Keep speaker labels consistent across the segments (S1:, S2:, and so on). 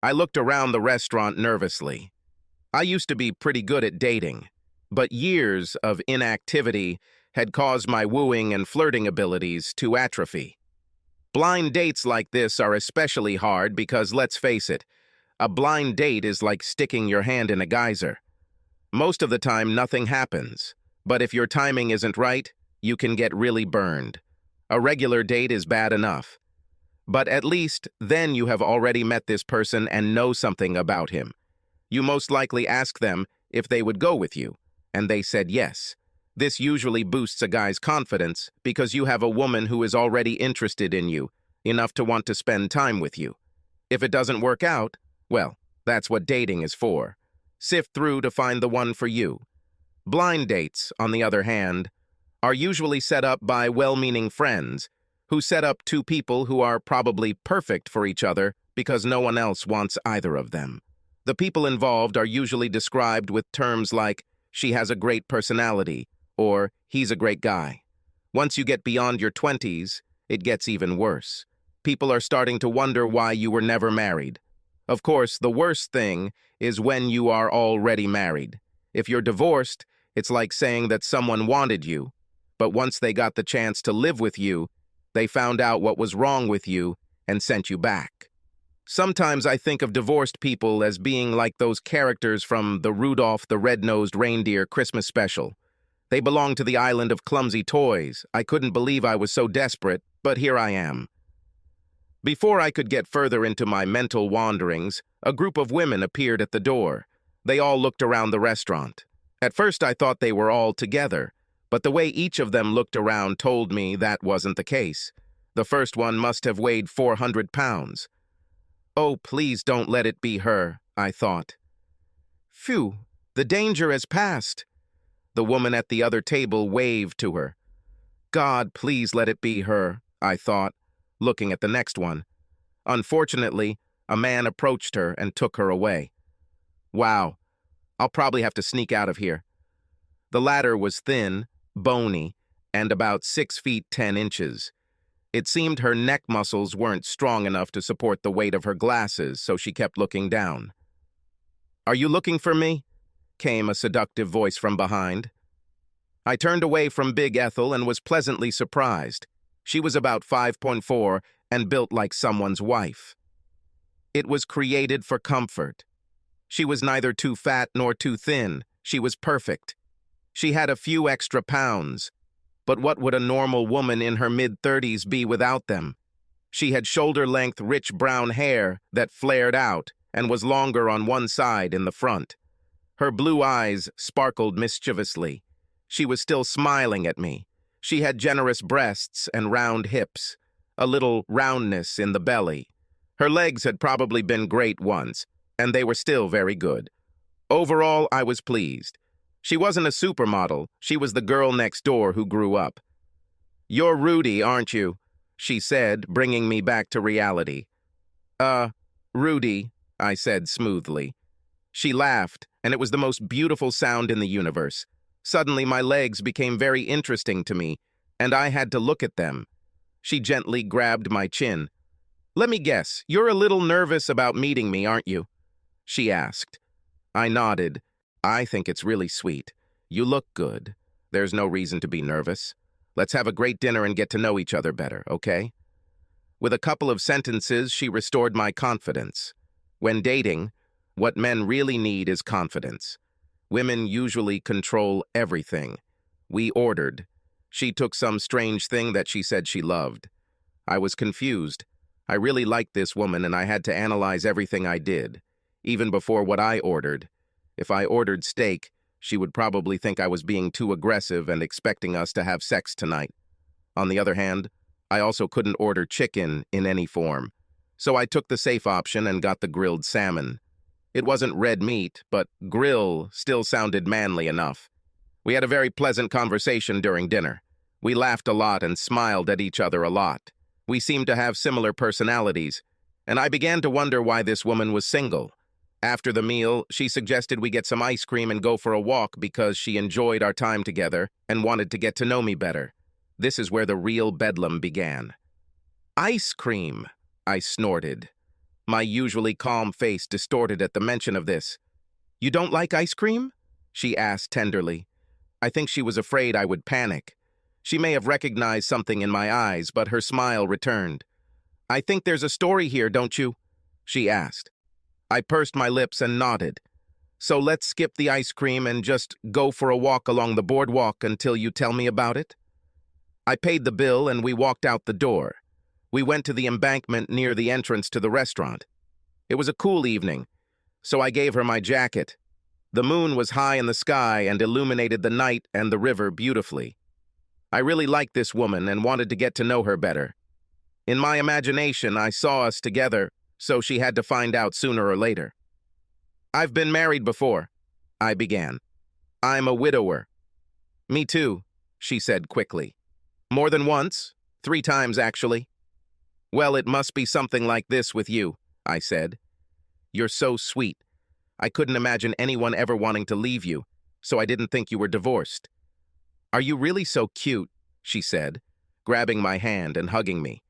S1: I looked around the restaurant nervously. I used to be pretty good at dating, but years of inactivity had caused my wooing and flirting abilities to atrophy. Blind dates like this are especially hard because, let's face it, a blind date is like sticking your hand in a geyser. Most of the time, nothing happens, but if your timing isn't right, you can get really burned. A regular date is bad enough, but at least then you have already met this person and know something about him. You most likely ask them if they would go with you, and they said yes. This usually boosts a guy's confidence because you have a woman who is already interested in you, enough to want to spend time with you. If it doesn't work out, well, that's what dating is for. Sift through to find the one for you. Blind dates, on the other hand, are usually set up by well-meaning friends who set up two people who are probably perfect for each other because no one else wants either of them. The people involved are usually described with terms like, "she has a great personality," or "he's a great guy." Once you get beyond your 20s, it gets even worse. People are starting to wonder why you were never married. Of course, the worst thing is when you are already married. If you're divorced, it's like saying that someone wanted you, but once they got the chance to live with you, they found out what was wrong with you and sent you back. Sometimes I think of divorced people as being like those characters from the Rudolph the Red-Nosed Reindeer Christmas special. They belong to the island of clumsy toys. I couldn't believe I was so desperate, but here I am. Before I could get further into my mental wanderings, a group of women appeared at the door. They all looked around the restaurant. At first I thought they were all together, but the way each of them looked around told me that wasn't the case. The first one must have weighed 400 pounds. Oh, please don't let it be her, I thought. Phew, the danger has passed. The woman at the other table waved to her. God, please let it be her, I thought, looking at the next one. Unfortunately, a man approached her and took her away. Wow, I'll probably have to sneak out of here. The latter was thin, bony, and about 6 feet 10 inches. It seemed her neck muscles weren't strong enough to support the weight of her glasses, so she kept looking down. "Are you looking for me?" came a seductive voice from behind. I turned away from Big Ethel and was pleasantly surprised. She was about 5'4" and built like someone's wife. It was created for comfort. She was neither too fat nor too thin. She was perfect. She had a few extra pounds, but what would a normal woman in her mid-30s be without them? She had shoulder-length rich brown hair that flared out and was longer on one side in the front. Her blue eyes sparkled mischievously. She was still smiling at me. She had generous breasts and round hips, a little roundness in the belly. Her legs had probably been great once, and they were still very good. Overall, I was pleased. She wasn't a supermodel. She was the girl next door who grew up. "You're Rudy, aren't you?" she said, bringing me back to reality. Rudy," I said smoothly. She laughed, and it was the most beautiful sound in the universe. Suddenly, my legs became very interesting to me, and I had to look at them. She gently grabbed my chin. "Let me guess, you're a little nervous about meeting me, aren't you?" she asked. I nodded. "I think it's really sweet. You look good. There's no reason to be nervous. Let's have a great dinner and get to know each other better, okay?" With a couple of sentences, she restored my confidence. When dating, what men really need is confidence. Women usually control everything. We ordered. She took some strange thing that she said she loved. I was confused. I really liked this woman, and I had to analyze everything I did, even before what I ordered. If I ordered steak, she would probably think I was being too aggressive and expecting us to have sex tonight. On the other hand, I also couldn't order chicken in any form, so I took the safe option and got the grilled salmon. It wasn't red meat, but grill still sounded manly enough. We had a very pleasant conversation during dinner. We laughed a lot and smiled at each other a lot. We seemed to have similar personalities, and I began to wonder why this woman was single. After the meal, she suggested we get some ice cream and go for a walk because she enjoyed our time together and wanted to get to know me better. This is where the real bedlam began. "Ice cream," I snorted. My usually calm face distorted at the mention of this. "You don't like ice cream?" she asked tenderly. I think she was afraid I would panic. She may have recognized something in my eyes, but her smile returned. "I think there's a story here, don't you?" she asked. I pursed my lips and nodded. "So let's skip the ice cream and just go for a walk along the boardwalk until you tell me about it?" I paid the bill and we walked out the door. We went to the embankment near the entrance to the restaurant. It was a cool evening, so I gave her my jacket. The moon was high in the sky and illuminated the night and the river beautifully. I really liked this woman and wanted to get to know her better. In my imagination, I saw us together, so she had to find out sooner or later. "I've been married before," I began. "I'm a widower." "Me too," she said quickly. "More than once? 3 times, actually." "Well, it must be something like this with you," I said. "You're so sweet. I couldn't imagine anyone ever wanting to leave you, so I didn't think you were divorced." "Are you really so cute?" she said, grabbing my hand and hugging me.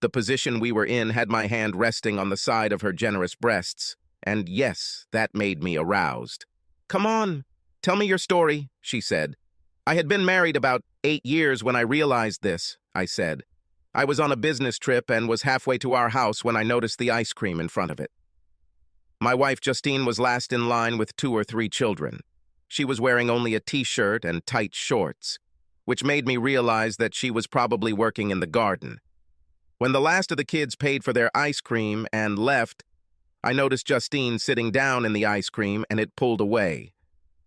S1: The position we were in had my hand resting on the side of her generous breasts, and yes, that made me aroused. "Come on, tell me your story," she said. "I had been married about 8 years when I realized this," I said. "I was on a business trip and was halfway to our house when I noticed the ice cream in front of it." My wife Justine was last in line with 2 or 3 children. She was wearing only a t-shirt and tight shorts, which made me realize that she was probably working in the garden. When the last of the kids paid for their ice cream and left, I noticed Justine sitting down in the ice cream and it pulled away.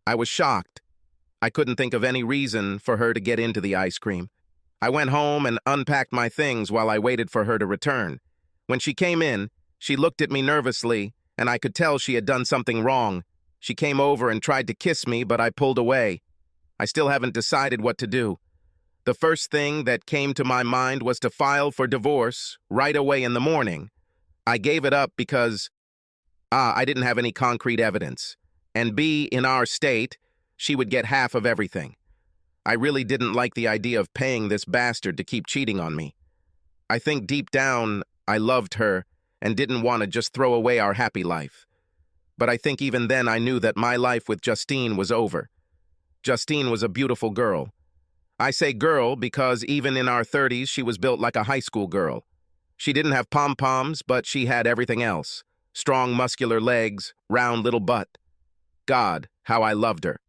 S1: I was shocked. I couldn't think of any reason for her to get into the ice cream. I went home and unpacked my things while I waited for her to return. When she came in, she looked at me nervously, and I could tell she had done something wrong. She came over and tried to kiss me, but I pulled away. I still haven't decided what to do. The first thing that came to my mind was to file for divorce right away in the morning. I gave it up because, I didn't have any concrete evidence. And B, in our state, she would get half of everything. I really didn't like the idea of paying this bastard to keep cheating on me. I think deep down, I loved her and didn't want to just throw away our happy life. But I think even then I knew that my life with Justine was over. Justine was a beautiful girl. I say girl because even in our 30s, she was built like a high school girl. She didn't have pom-poms, but she had everything else. Strong, muscular legs, round little butt. God, how I loved her.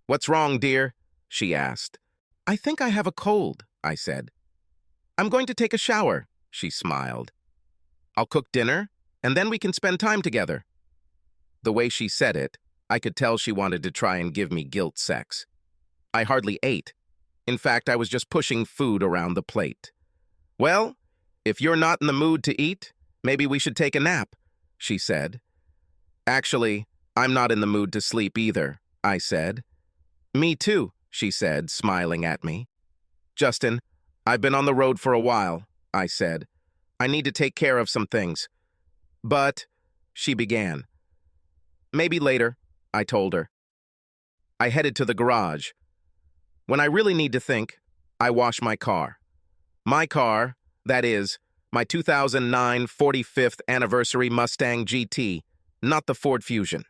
S1: "What's wrong, dear?" she asked. "I think I have a cold," I said. "I'm going to take a shower," she smiled. "I'll cook dinner, and then we can spend time together." The way she said it, I could tell she wanted to try and give me guilt sex. I hardly ate. In fact, I was just pushing food around the plate. "Well, if you're not in the mood to eat, maybe we should take a nap," she said. "Actually, I'm not in the mood to sleep either," I said. "Me too," she said, smiling at me. "Justin, I've been on the road for a while," I said. "I need to take care of some things." "But," she began. "Maybe later," I told her. I headed to the garage. When I really need to think, I wash my car. My car, that is, my 2009 45th anniversary Mustang GT, not the Ford Fusion.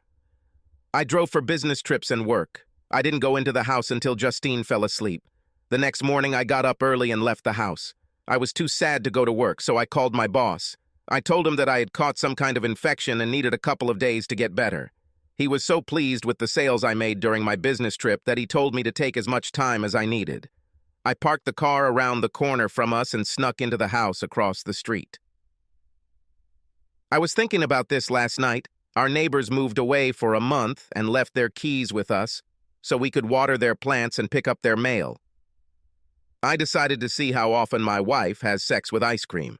S1: I drove for business trips and work. I didn't go into the house until Justine fell asleep. The next morning, I got up early and left the house. I was too sad to go to work, so I called my boss. I told him that I had caught some kind of infection and needed a couple of days to get better. He was so pleased with the sales I made during my business trip that he told me to take as much time as I needed. I parked the car around the corner from us and snuck into the house across the street. I was thinking about this last night. Our neighbors moved away for a month and left their keys with us so we could water their plants and pick up their mail. I decided to see how often my wife has sex with ice cream.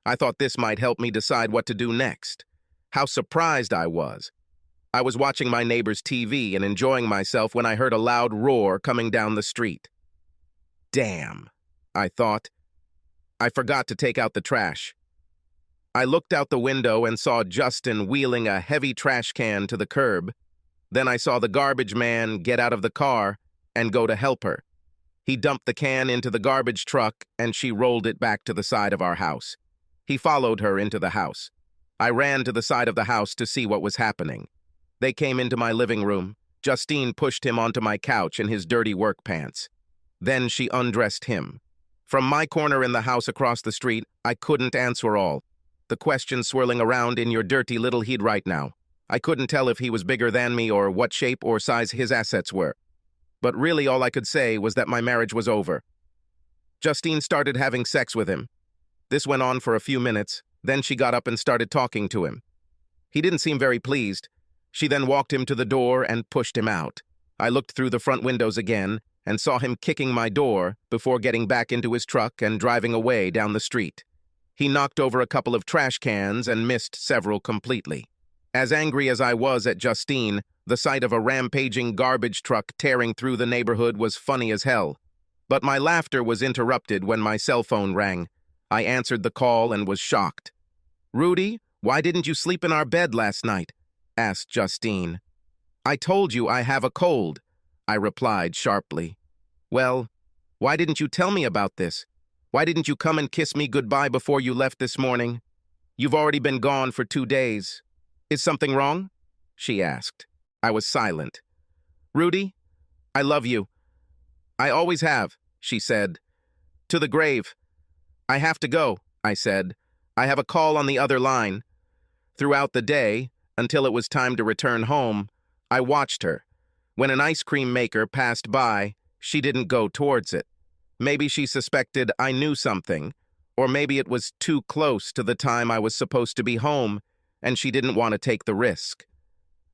S1: I thought this might help me decide what to do next. How surprised I was. I was watching my neighbor's TV and enjoying myself when I heard a loud roar coming down the street. Damn, I thought. I forgot to take out the trash. I looked out the window and saw Justin wheeling a heavy trash can to the curb. Then I saw the garbage man get out of the car and go to help her. He dumped the can into the garbage truck and she rolled it back to the side of our house. He followed her into the house. I ran to the side of the house to see what was happening. They came into my living room. Justine pushed him onto my couch in his dirty work pants. Then she undressed him. From my corner in the house across the street, I couldn't answer all the questions swirling around in your dirty little head right now. I couldn't tell if he was bigger than me or what shape or size his assets were. But really all I could say was that my marriage was over. Justine started having sex with him. This went on for a few minutes, then she got up and started talking to him. He didn't seem very pleased. She then walked him to the door and pushed him out. I looked through the front windows again and saw him kicking my door before getting back into his truck and driving away down the street. He knocked over a couple of trash cans and missed several completely. As angry as I was at Justine, the sight of a rampaging garbage truck tearing through the neighborhood was funny as hell. But my laughter was interrupted when my cell phone rang. I answered the call and was shocked. "Rudy, why didn't you sleep in our bed last night?" asked Justine. "I told you I have a cold," I replied sharply. "Well, why didn't you tell me about this? Why didn't you come and kiss me goodbye before you left this morning? You've already been gone for 2 days. Is something wrong?" she asked. I was silent. "Rudy, I love you. I always have," she said. "To the grave." "I have to go," I said. "I have a call on the other line." Throughout the day, until it was time to return home, I watched her. When an ice cream maker passed by, she didn't go towards it. Maybe she suspected I knew something, or maybe it was too close to the time I was supposed to be home, and she didn't want to take the risk.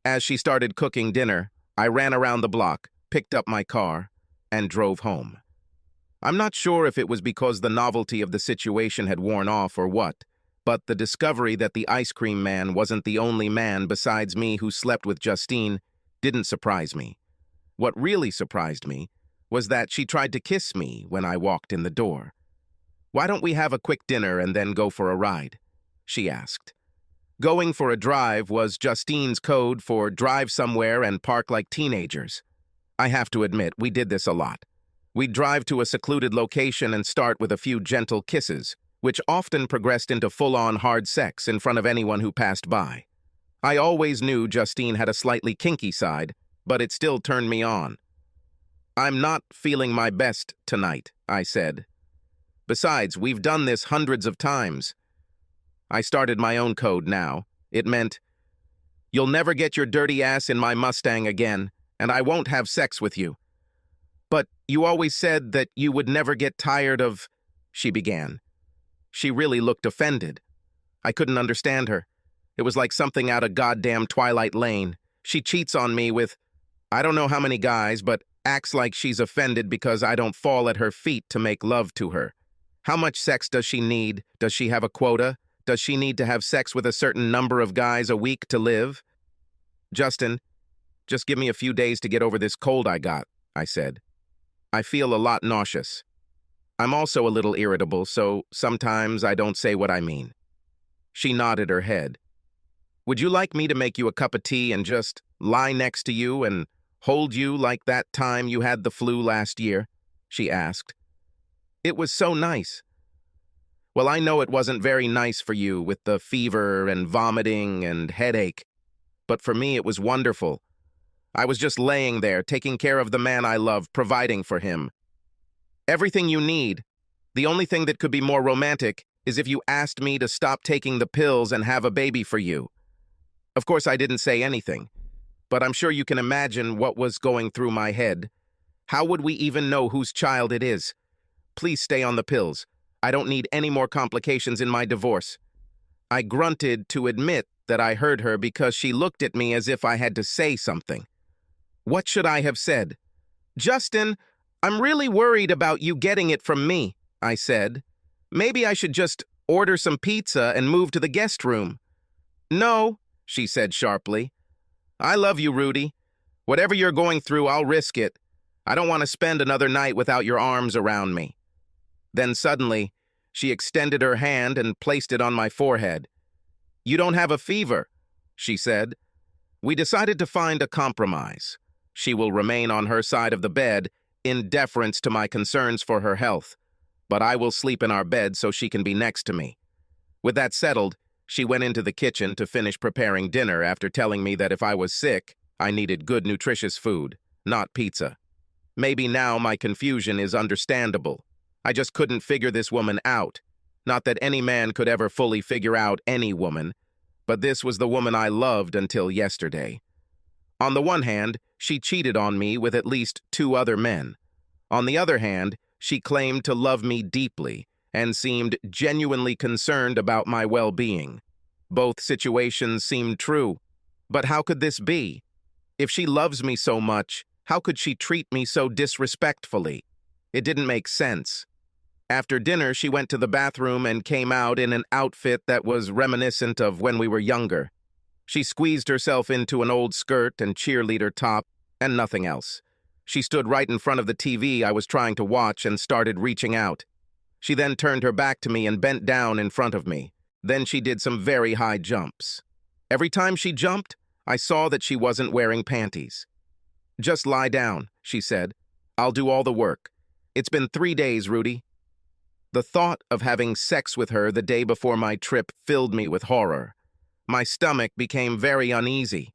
S1: As she started cooking dinner, I ran around the block, picked up my car, and drove home. I'm not sure if it was because the novelty of the situation had worn off or what, but the discovery that the ice cream man wasn't the only man besides me who slept with Justine didn't surprise me. What really surprised me was that she tried to kiss me when I walked in the door. "Why don't we have a quick dinner and then go for a ride?" she asked. Going for a drive was Justine's code for drive somewhere and park like teenagers. I have to admit, we did this a lot. We'd drive to a secluded location and start with a few gentle kisses, which often progressed into full-on hard sex in front of anyone who passed by. I always knew Justine had a slightly kinky side, but it still turned me on. "I'm not feeling my best tonight," I said. "Besides, we've done this hundreds of times." I started my own code now. It meant, "You'll never get your dirty ass in my Mustang again, and I won't have sex with you." "But you always said that you would never get tired of," she began. She really looked offended. I couldn't understand her. It was like something out of goddamn Twilight Lane. She cheats on me with, I don't know how many guys, but acts like she's offended because I don't fall at her feet to make love to her. How much sex does she need? Does she have a quota? Does she need to have sex with a certain number of guys a week to live? "Justin, just give me a few days to get over this cold I got," I said. "I feel a lot nauseous. I'm also a little irritable, so sometimes I don't say what I mean." She nodded her head. "Would you like me to make you a cup of tea and just lie next to you and hold you like that time you had the flu last year?" she asked. "It was so nice." "Well, I know it wasn't very nice for you with the fever and vomiting and headache, but for me it was wonderful. I was just laying there, taking care of the man I love, providing for him. Everything you need. The only thing that could be more romantic is if you asked me to stop taking the pills and have a baby for you." Of course, I didn't say anything, but I'm sure you can imagine what was going through my head. How would we even know whose child it is? Please stay on the pills. I don't need any more complications in my divorce. I grunted to admit that I heard her because she looked at me as if I had to say something. What should I have said? "Justin, I'm really worried about you getting it from me," I said. "Maybe I should just order some pizza and move to the guest room." "No," she said sharply. "I love you, Rudy. Whatever you're going through, I'll risk it. I don't want to spend another night without your arms around me." Then suddenly, she extended her hand and placed it on my forehead. "You don't have a fever," she said. We decided to find a compromise. She will remain on her side of the bed in deference to my concerns for her health, but I will sleep in our bed so she can be next to me. With that settled, She went into the kitchen to finish preparing dinner after telling me that if I was sick, I needed good, nutritious food, not pizza. Maybe now my confusion is understandable. I just couldn't figure this woman out. Not that any man could ever fully figure out any woman, but this was the woman I loved until yesterday. On the one hand, she cheated on me with at least 2 other men. On the other hand, she claimed to love me deeply and seemed genuinely concerned about my well-being. Both situations seemed true. But how could this be? If she loves me so much, how could she treat me so disrespectfully? It didn't make sense. After dinner, she went to the bathroom and came out in an outfit that was reminiscent of when we were younger. She squeezed herself into an old skirt and cheerleader top and nothing else. She stood right in front of the TV I was trying to watch and started reaching out. She then turned her back to me and bent down in front of me. Then she did some very high jumps. Every time she jumped, I saw that she wasn't wearing panties. "Just lie down," she said. "I'll do all the work. It's been 3 days, Rudy." The thought of having sex with her the day before my trip filled me with horror. My stomach became very uneasy.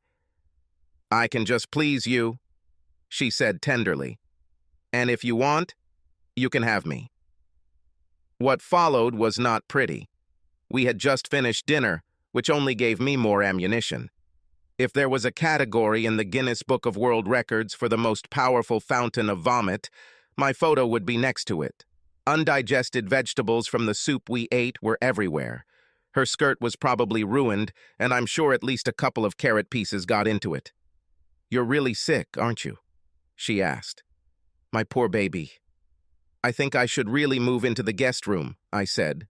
S1: "I can just please you," she said tenderly. "And if you want, you can have me." What followed was not pretty. We had just finished dinner, which only gave me more ammunition. If there was a category in the Guinness Book of World Records for the most powerful fountain of vomit, my photo would be next to it. Undigested vegetables from the soup we ate were everywhere. Her skirt was probably ruined, and I'm sure at least a couple of carrot pieces got into it. "You're really sick, aren't you?" she asked. "My poor baby." "I think I should really move into the guest room," I said.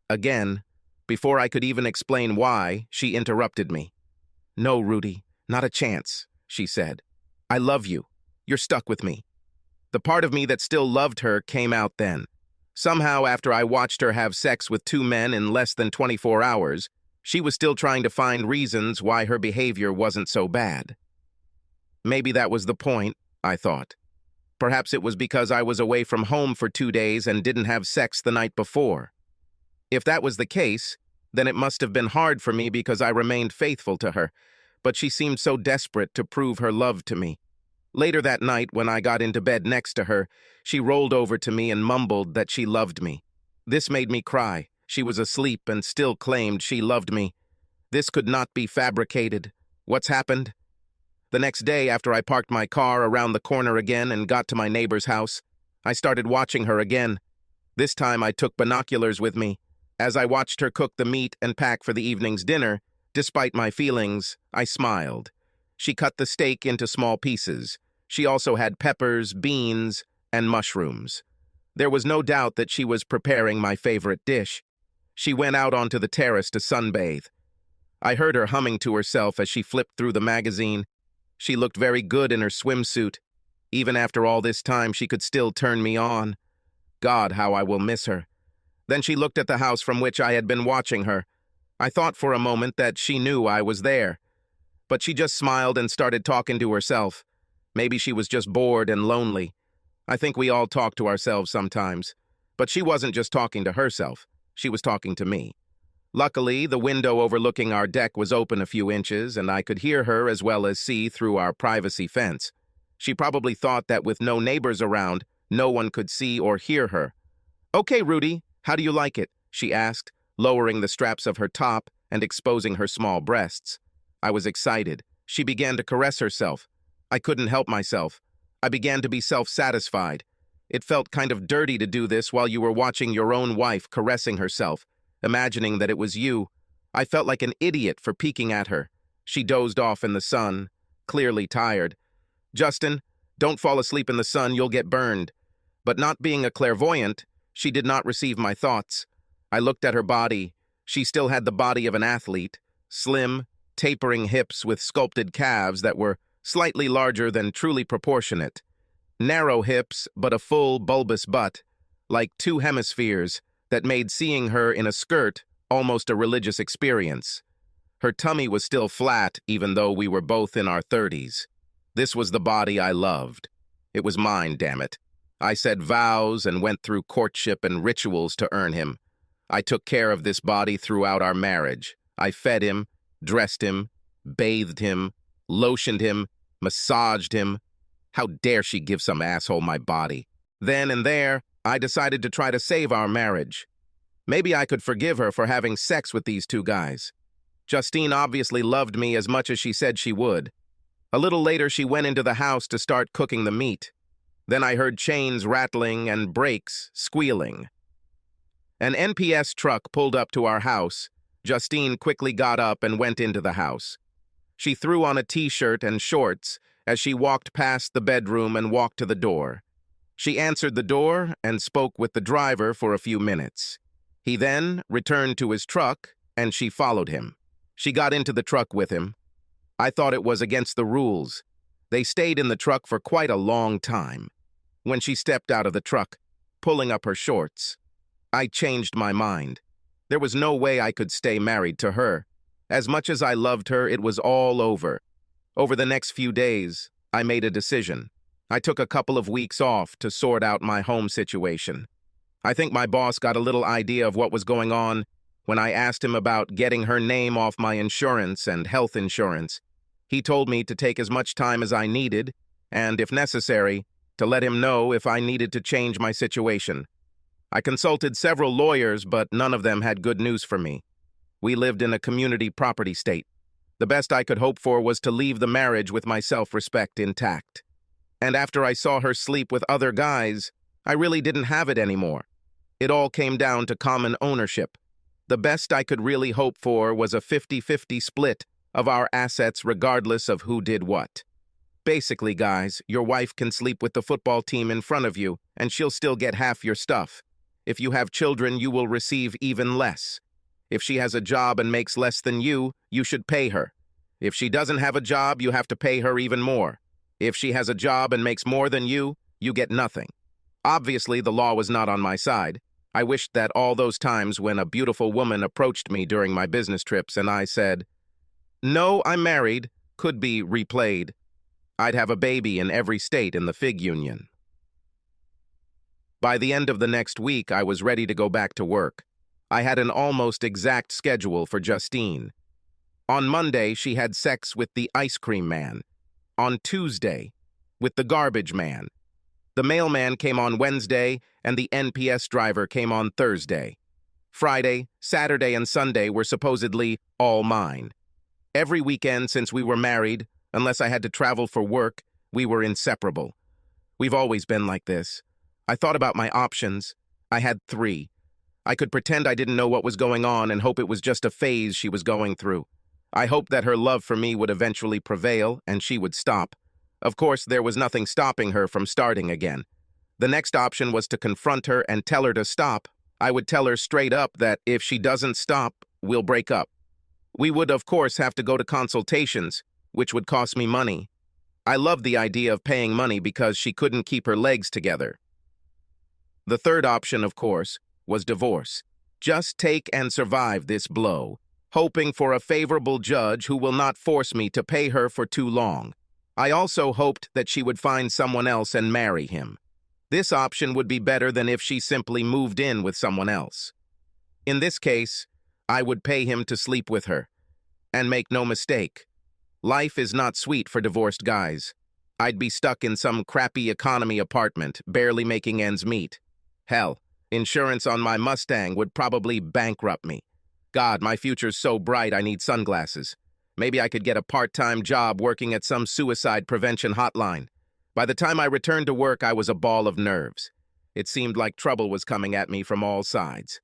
S1: Again, before I could even explain why, she interrupted me. "No, Rudy, not a chance," she said. "I love you. You're stuck with me." The part of me that still loved her came out then. Somehow, after I watched her have sex with 2 men in less than 24 hours, she was still trying to find reasons why her behavior wasn't so bad. Maybe that was the point, I thought. Perhaps it was because I was away from home for 2 days and didn't have sex the night before. If that was the case, then it must have been hard for me because I remained faithful to her, but she seemed so desperate to prove her love to me. Later that night, when I got into bed next to her, she rolled over to me and mumbled that she loved me. This made me cry. She was asleep and still claimed she loved me. This could not be fabricated. What's happened? The next day, after I parked my car around the corner again and got to my neighbor's house, I started watching her again. This time I took binoculars with me. As I watched her cook the meat and pack for the evening's dinner, despite my feelings, I smiled. She cut the steak into small pieces. She also had peppers, beans, and mushrooms. There was no doubt that she was preparing my favorite dish. She went out onto the terrace to sunbathe. I heard her humming to herself as she flipped through the magazine. She looked very good in her swimsuit. Even after all this time, she could still turn me on. God, how I will miss her. Then she looked at the house from which I had been watching her. I thought for a moment that she knew I was there. But she just smiled and started talking to herself. Maybe she was just bored and lonely. I think we all talk to ourselves sometimes. But she wasn't just talking to herself. She was talking to me. Luckily, the window overlooking our deck was open a few inches, and I could hear her as well as see through our privacy fence. She probably thought that with no neighbors around, no one could see or hear her. "Okay, Rudy, how do you like it?" she asked, lowering the straps of her top and exposing her small breasts. I was excited. She began to caress herself. I couldn't help myself. I began to be self-satisfied. It felt kind of dirty to do this while you were watching your own wife caressing herself, imagining that it was you. I felt like an idiot for peeking at her. She dozed off in the sun, clearly tired. "Justin, don't fall asleep in the sun, you'll get burned." But not being a clairvoyant, she did not receive my thoughts. I looked at her body. She still had the body of an athlete, slim, tapering hips with sculpted calves that were slightly larger than truly proportionate. Narrow hips, but a full, bulbous butt, like 2 hemispheres, that made seeing her in a skirt almost a religious experience. Her tummy was still flat, even though we were both in our 30s. This was the body I loved. It was mine, damn it. I said vows and went through courtship and rituals to earn him. I took care of this body throughout our marriage. I fed him, dressed him, bathed him, lotioned him, massaged him. How dare she give some asshole my body? Then and there, I decided to try to save our marriage. Maybe I could forgive her for having sex with these two guys. Justine obviously loved me as much as she said she would. A little later, she went into the house to start cooking the meat. Then I heard chains rattling and brakes squealing. An NPS truck pulled up to our house. Justine quickly got up and went into the house. She threw on a t-shirt and shorts as she walked past the bedroom and walked to the door. She answered the door and spoke with the driver for a few minutes. He then returned to his truck, and she followed him. She got into the truck with him. I thought it was against the rules. They stayed in the truck for quite a long time. When she stepped out of the truck, pulling up her shorts, I changed my mind. There was no way I could stay married to her. As much as I loved her, it was all over. Over the next few days, I made a decision. I took a couple of weeks off to sort out my home situation. I think my boss got a little idea of what was going on when I asked him about getting her name off my insurance and health insurance. He told me to take as much time as I needed, and, if necessary, to let him know if I needed to change my situation. I consulted several lawyers, but none of them had good news for me. We lived in a community property state. The best I could hope for was to leave the marriage with my self-respect intact. And after I saw her sleep with other guys, I really didn't have it anymore. It all came down to common ownership. The best I could really hope for was a 50-50 split of our assets regardless of who did what. Basically, guys, your wife can sleep with the football team in front of you, and she'll still get half your stuff. If you have children, you will receive even less. If she has a job and makes less than you should pay her. If she doesn't have a job, you have to pay her even more. If she has a job and makes more than you get nothing. Obviously, the law was not on my side. I wished that all those times when a beautiful woman approached me during my business trips and I said, "No, I'm married," could be replayed. I'd have a baby in every state in the Fig Union. By the end of the next week, I was ready to go back to work. I had an almost exact schedule for Justine. On Monday, she had sex with the ice cream man. On Tuesday, with the garbage man. The mailman came on Wednesday, and the NPS driver came on Thursday. Friday, Saturday, and Sunday were supposedly all mine. Every weekend since we were married, unless I had to travel for work, we were inseparable. We've always been like this. I thought about my options. I had 3. I could pretend I didn't know what was going on and hope it was just a phase she was going through. I hoped that her love for me would eventually prevail and she would stop. Of course, there was nothing stopping her from starting again. The next option was to confront her and tell her to stop. I would tell her straight up that if she doesn't stop, we'll break up. We would, of course, have to go to consultations, which would cost me money. I loved the idea of paying money because she couldn't keep her legs together. The third option, of course, was divorce. Just take and survive this blow, hoping for a favorable judge who will not force me to pay her for too long. I also hoped that she would find someone else and marry him. This option would be better than if she simply moved in with someone else. In this case, I would pay him to sleep with her. And make no mistake, life is not sweet for divorced guys. I'd be stuck in some crappy economy apartment, barely making ends meet. Hell, insurance on my Mustang would probably bankrupt me. God, my future's so bright I need sunglasses. Maybe I could get a part-time job working at some suicide prevention hotline. By the time I returned to work, I was a ball of nerves. It seemed like trouble was coming at me from all sides.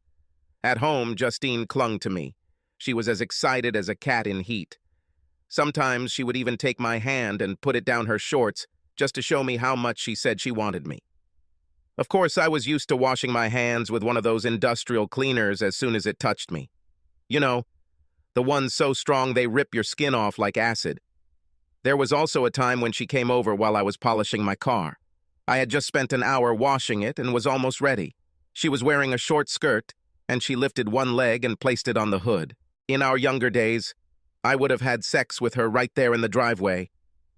S1: At home, Justine clung to me. She was as excited as a cat in heat. Sometimes she would even take my hand and put it down her shorts just to show me how much she said she wanted me. Of course, I was used to washing my hands with one of those industrial cleaners as soon as it touched me. You know, the ones so strong they rip your skin off like acid. There was also a time when she came over while I was polishing my car. I had just spent an hour washing it and was almost ready. She was wearing a short skirt, and she lifted one leg and placed it on the hood. In our younger days, I would have had sex with her right there in the driveway.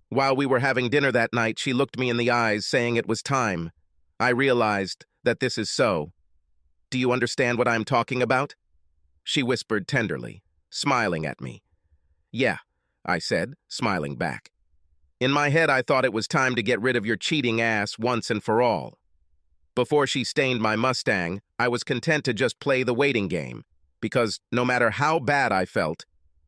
S1: While we were having dinner that night, she looked me in the eyes, saying it was time. I realized that this is so. Do you understand what I'm talking about? She whispered tenderly. smiling at me. "Yeah," I said, smiling back. In my head, I thought it was time to get rid of your cheating ass once and for all. Before she stained my Mustang, I was content to just play the waiting game, because no matter how bad I felt,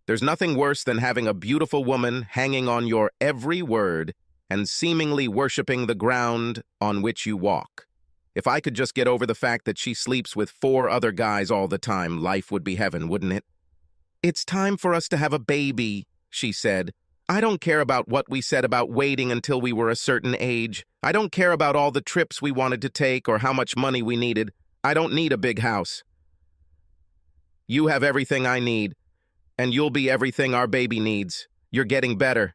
S1: there's nothing worse than having a beautiful woman hanging on your every word and seemingly worshiping the ground on which you walk. If I could just get over the fact that she sleeps with 4 other guys all the time, life would be heaven, wouldn't it? "It's time for us to have a baby," she said. "I don't care about what we said about waiting until we were a certain age. I don't care about all the trips we wanted to take or how much money we needed. I don't need a big house. You have everything I need, and you'll be everything our baby needs. You're getting better.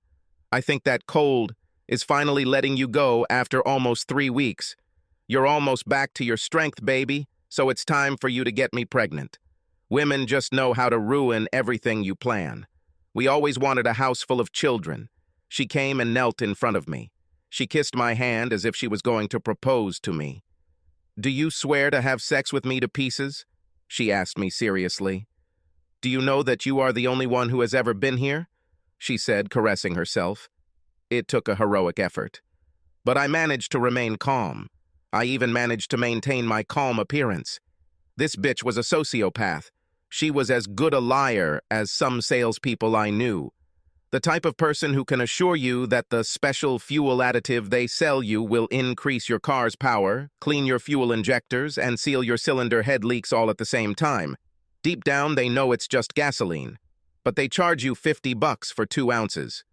S1: I think that cold is finally letting you go after almost 3 weeks. You're almost back to your strength, baby, so it's time for you to get me pregnant. Women just know how to ruin everything you plan. We always wanted a house full of children." She came and knelt in front of me. She kissed my hand as if she was going to propose to me. "Do you swear to have sex with me to pieces?" she asked me seriously. "Do you know that you are the only one who has ever been here?" she said, caressing herself. It took a heroic effort. But I managed to remain calm. I even managed to maintain my calm appearance. This bitch was a sociopath. She was as good a liar as some salespeople I knew. The type of person who can assure you that the special fuel additive they sell you will increase your car's power, clean your fuel injectors, and seal your cylinder head leaks all at the same time. Deep down, they know it's just gasoline. But they charge you $50 for 2 ounces.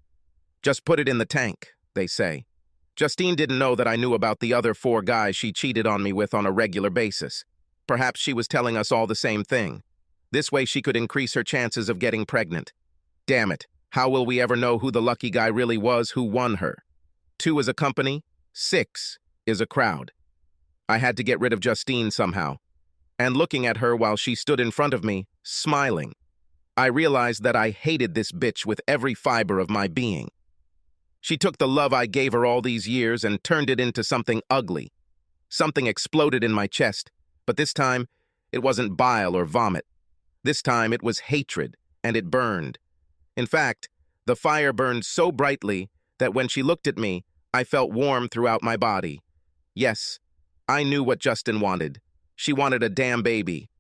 S1: "Just put it in the tank," they say. Justine didn't know that I knew about the other 4 guys she cheated on me with on a regular basis. Perhaps she was telling us all the same thing. This way she could increase her chances of getting pregnant. Damn it, how will we ever know who the lucky guy really was who won her? 2 is a company, 6 is a crowd. I had to get rid of Justine somehow. And looking at her while she stood in front of me, smiling, I realized that I hated this bitch with every fiber of my being. She took the love I gave her all these years and turned it into something ugly. Something exploded in my chest, but this time, it wasn't bile or vomit. This time it was hatred, and it burned. In fact, the fire burned so brightly that when she looked at me, I felt warm throughout my body. Yes, I knew what Justin wanted. She wanted a damn baby.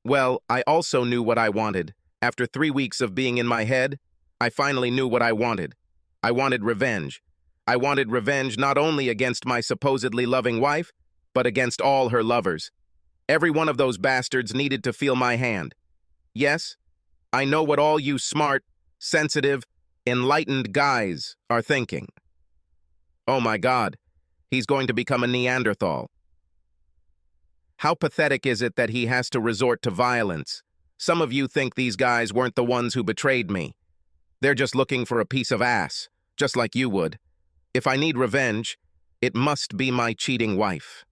S1: Well, I also knew what I wanted. After 3 weeks of being in my head, I finally knew what I wanted. I wanted revenge. I wanted revenge not only against my supposedly loving wife, but against all her lovers. Every one of those bastards needed to feel my hand. Yes, I know what all you smart, sensitive, enlightened guys are thinking. Oh my God, he's going to become a Neanderthal. How pathetic is it that he has to resort to violence? Some of you think these guys weren't the ones who betrayed me. They're just looking for a piece of ass, just like you would. If I need revenge, it must be my cheating wife.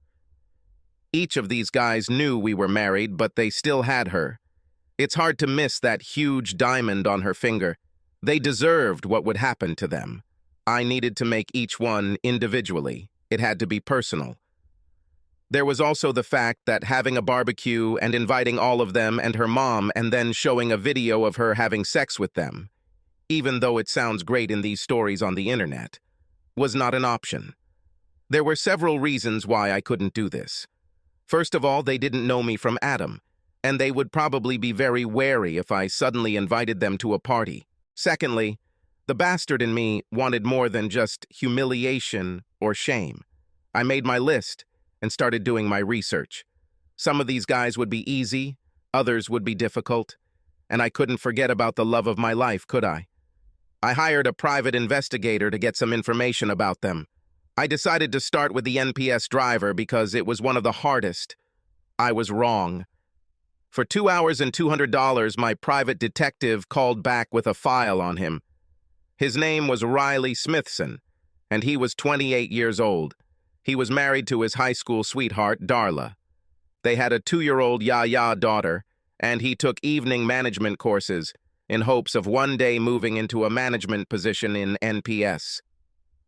S1: Each of these guys knew we were married, but they still had her. It's hard to miss that huge diamond on her finger. They deserved what would happen to them. I needed to make each one individually. It had to be personal. There was also the fact that having a barbecue and inviting all of them and her mom and then showing a video of her having sex with them, even though it sounds great in these stories on the internet, was not an option. There were several reasons why I couldn't do this. First of all, they didn't know me from Adam, and they would probably be very wary if I suddenly invited them to a party. Secondly, the bastard in me wanted more than just humiliation or shame. I made my list and started doing my research. Some of these guys would be easy, others would be difficult, and I couldn't forget about the love of my life, could I? I hired a private investigator to get some information about them. I decided to start with the NPS driver because it was one of the hardest. I was wrong. For 2 hours and $200, my private detective called back with a file on him. His name was Riley Smithson, and he was 28 years old. He was married to his high school sweetheart, Darla. They had a 2-year-old Yaya daughter, and he took evening management courses in hopes of one day moving into a management position in NPS.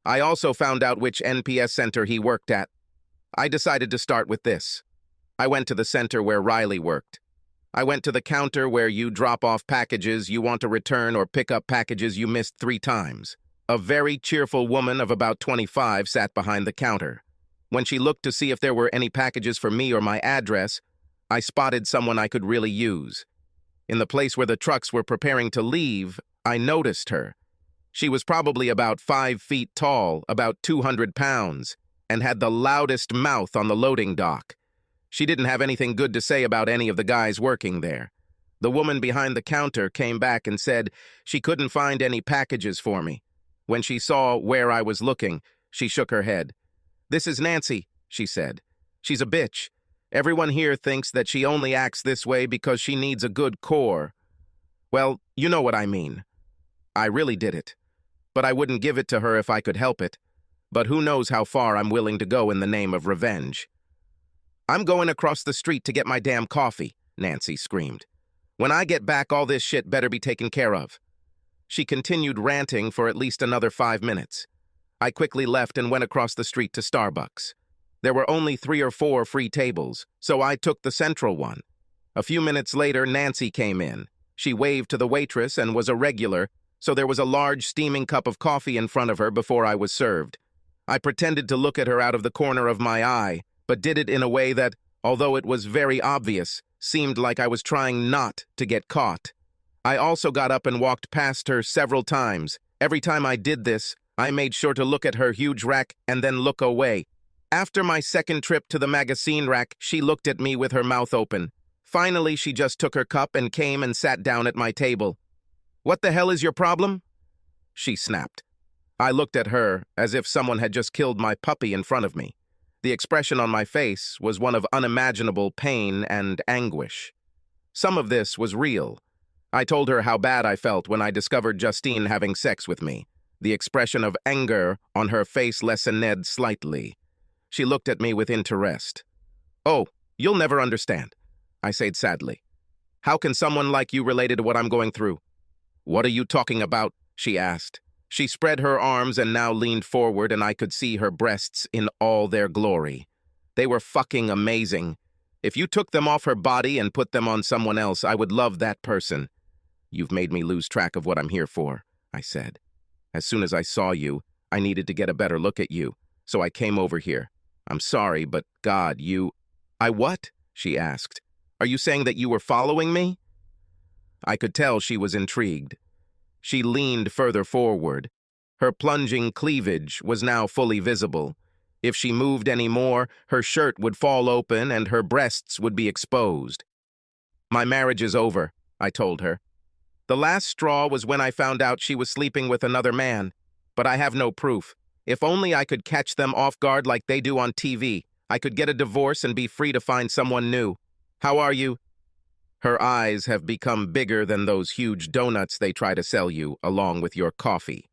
S1: I also found out which NPS center he worked at. I decided to start with this. I went to the center where Riley worked. I went to the counter where you drop off packages you want to return or pick up packages you missed 3 times. A very cheerful woman of about 25 sat behind the counter. When she looked to see if there were any packages for me or my address, I spotted someone I could really use. In the place where the trucks were preparing to leave, I noticed her. She was probably about 5 feet tall, about 200 pounds, and had the loudest mouth on the loading dock. She didn't have anything good to say about any of the guys working there. The woman behind the counter came back and said she couldn't find any packages for me. When she saw where I was looking, she shook her head. "This is Nancy," she said. "She's a bitch. Everyone here thinks that she only acts this way because she needs a good core. Well, you know what I mean. I really did it. But I wouldn't give it to her if I could help it. But who knows how far I'm willing to go in the name of revenge." "I'm going across the street to get my damn coffee," Nancy screamed. "When I get back, all this shit better be taken care of." She continued ranting for at least another 5 minutes. I quickly left and went across the street to Starbucks. There were only 3 or 4 free tables, so I took the central one. A few minutes later, Nancy came in. She waved to the waitress and was a regular, so there was a large steaming cup of coffee in front of her before I was served. I pretended to look at her out of the corner of my eye, but did it in a way that, although it was very obvious, seemed like I was trying not to get caught. I also got up and walked past her several times. Every time I did this, I made sure to look at her huge rack and then look away. After my second trip to the magazine rack, she looked at me with her mouth open. Finally, she just took her cup and came and sat down at my table. "What the hell is your problem?" she snapped. I looked at her as if someone had just killed my puppy in front of me. The expression on my face was one of unimaginable pain and anguish. Some of this was real. I told her how bad I felt when I discovered Justine having sex with me. The expression of anger on her face lessened slightly. She looked at me with interest. "Oh, you'll never understand," I said sadly. "How can someone like you relate to what I'm going through?" "What are you talking about?" she asked. She spread her arms and now leaned forward, and I could see her breasts in all their glory. They were fucking amazing. If you took them off her body and put them on someone else, I would love that person. "You've made me lose track of what I'm here for," I said. "As soon as I saw you, I needed to get a better look at you, so I came over here. I'm sorry, but God, you—" "I what?" she asked. "Are you saying that you were following me?" I could tell she was intrigued. She leaned further forward. Her plunging cleavage was now fully visible. If she moved any more, her shirt would fall open and her breasts would be exposed. "My marriage is over," I told her. "The last straw was when I found out she was sleeping with another man, but I have no proof. If only I could catch them off guard like they do on TV, I could get a divorce and be free to find someone new. How are you?" Her eyes have become bigger than those huge donuts they try to sell you, along with your coffee.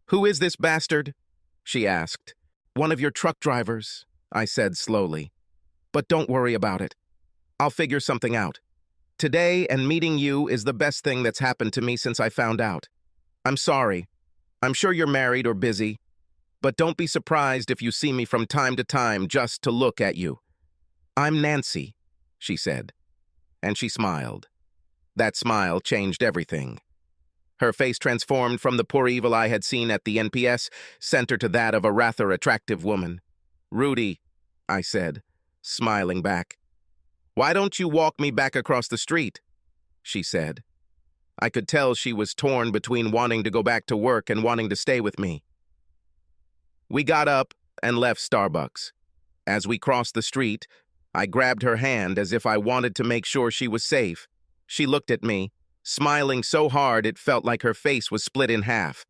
S1: "Who is this bastard?" she asked. "One of your truck drivers," I said slowly. "But don't worry about it. I'll figure something out. Today and meeting you is the best thing that's happened to me since I found out. I'm sorry. I'm sure you're married or busy, but don't be surprised if you see me from time to time just to look at you. I'm Nancy," she said, and she smiled. That smile changed everything. Her face transformed from the poor evil I had seen at the NPS center to that of a rather attractive woman. "Rudy," I said, smiling back. "Why don't you walk me back across the street?" she said. I could tell she was torn between wanting to go back to work and wanting to stay with me. We got up and left Starbucks. As we crossed the street, I grabbed her hand as if I wanted to make sure she was safe. She looked at me, smiling so hard it felt like her face was split in half.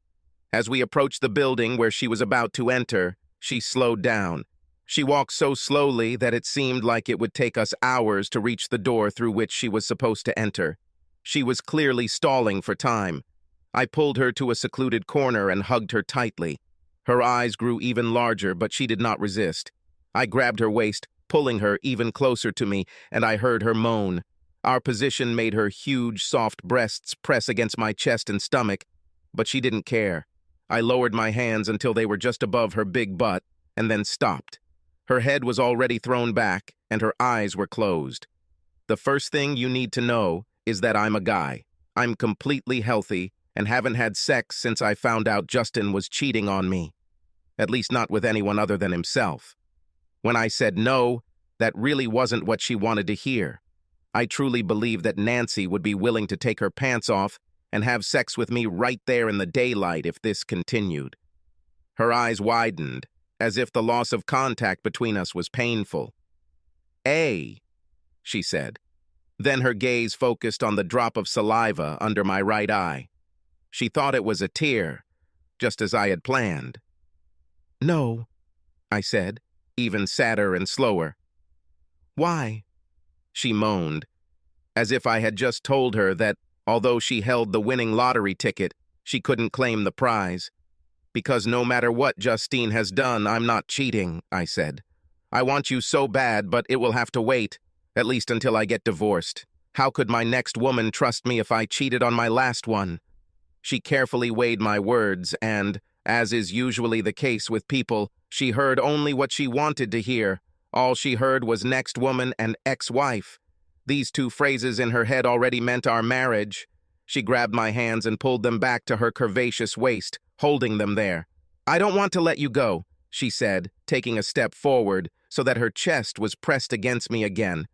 S1: As we approached the building where she was about to enter, she slowed down. She walked so slowly that it seemed like it would take us hours to reach the door through which she was supposed to enter. She was clearly stalling for time. I pulled her to a secluded corner and hugged her tightly. Her eyes grew even larger, but she did not resist. I grabbed her waist, pulling her even closer to me, and I heard her moan. Our position made her huge, soft breasts press against my chest and stomach, but she didn't care. I lowered my hands until they were just above her big butt, and then stopped. Her head was already thrown back, and her eyes were closed. The first thing you need to know is that I'm a guy. I'm completely healthy and haven't had sex since I found out Justin was cheating on me. At least not with anyone other than himself. When I said no, that really wasn't what she wanted to hear. I truly believe that Nancy would be willing to take her pants off and have sex with me right there in the daylight if this continued. Her eyes widened, as if the loss of contact between us was painful. She said. Then her gaze focused on the drop of saliva under my right eye. She thought it was a tear, just as I had planned. No, I said, even sadder and slower. Why? She moaned, as if I had just told her that, although she held the winning lottery ticket, she couldn't claim the prize. Because no matter what Justine has done, I'm not cheating, I said. I want you so bad, but it will have to wait, at least until I get divorced. How could my next woman trust me if I cheated on my last one? She carefully weighed my words and, as is usually the case with people, she heard only what she wanted to hear. All she heard was next woman and ex-wife. These two phrases in her head already meant our marriage. She grabbed my hands and pulled them back to her curvaceous waist, holding them there. I don't want to let you go, she said, taking a step forward so that her chest was pressed against me again.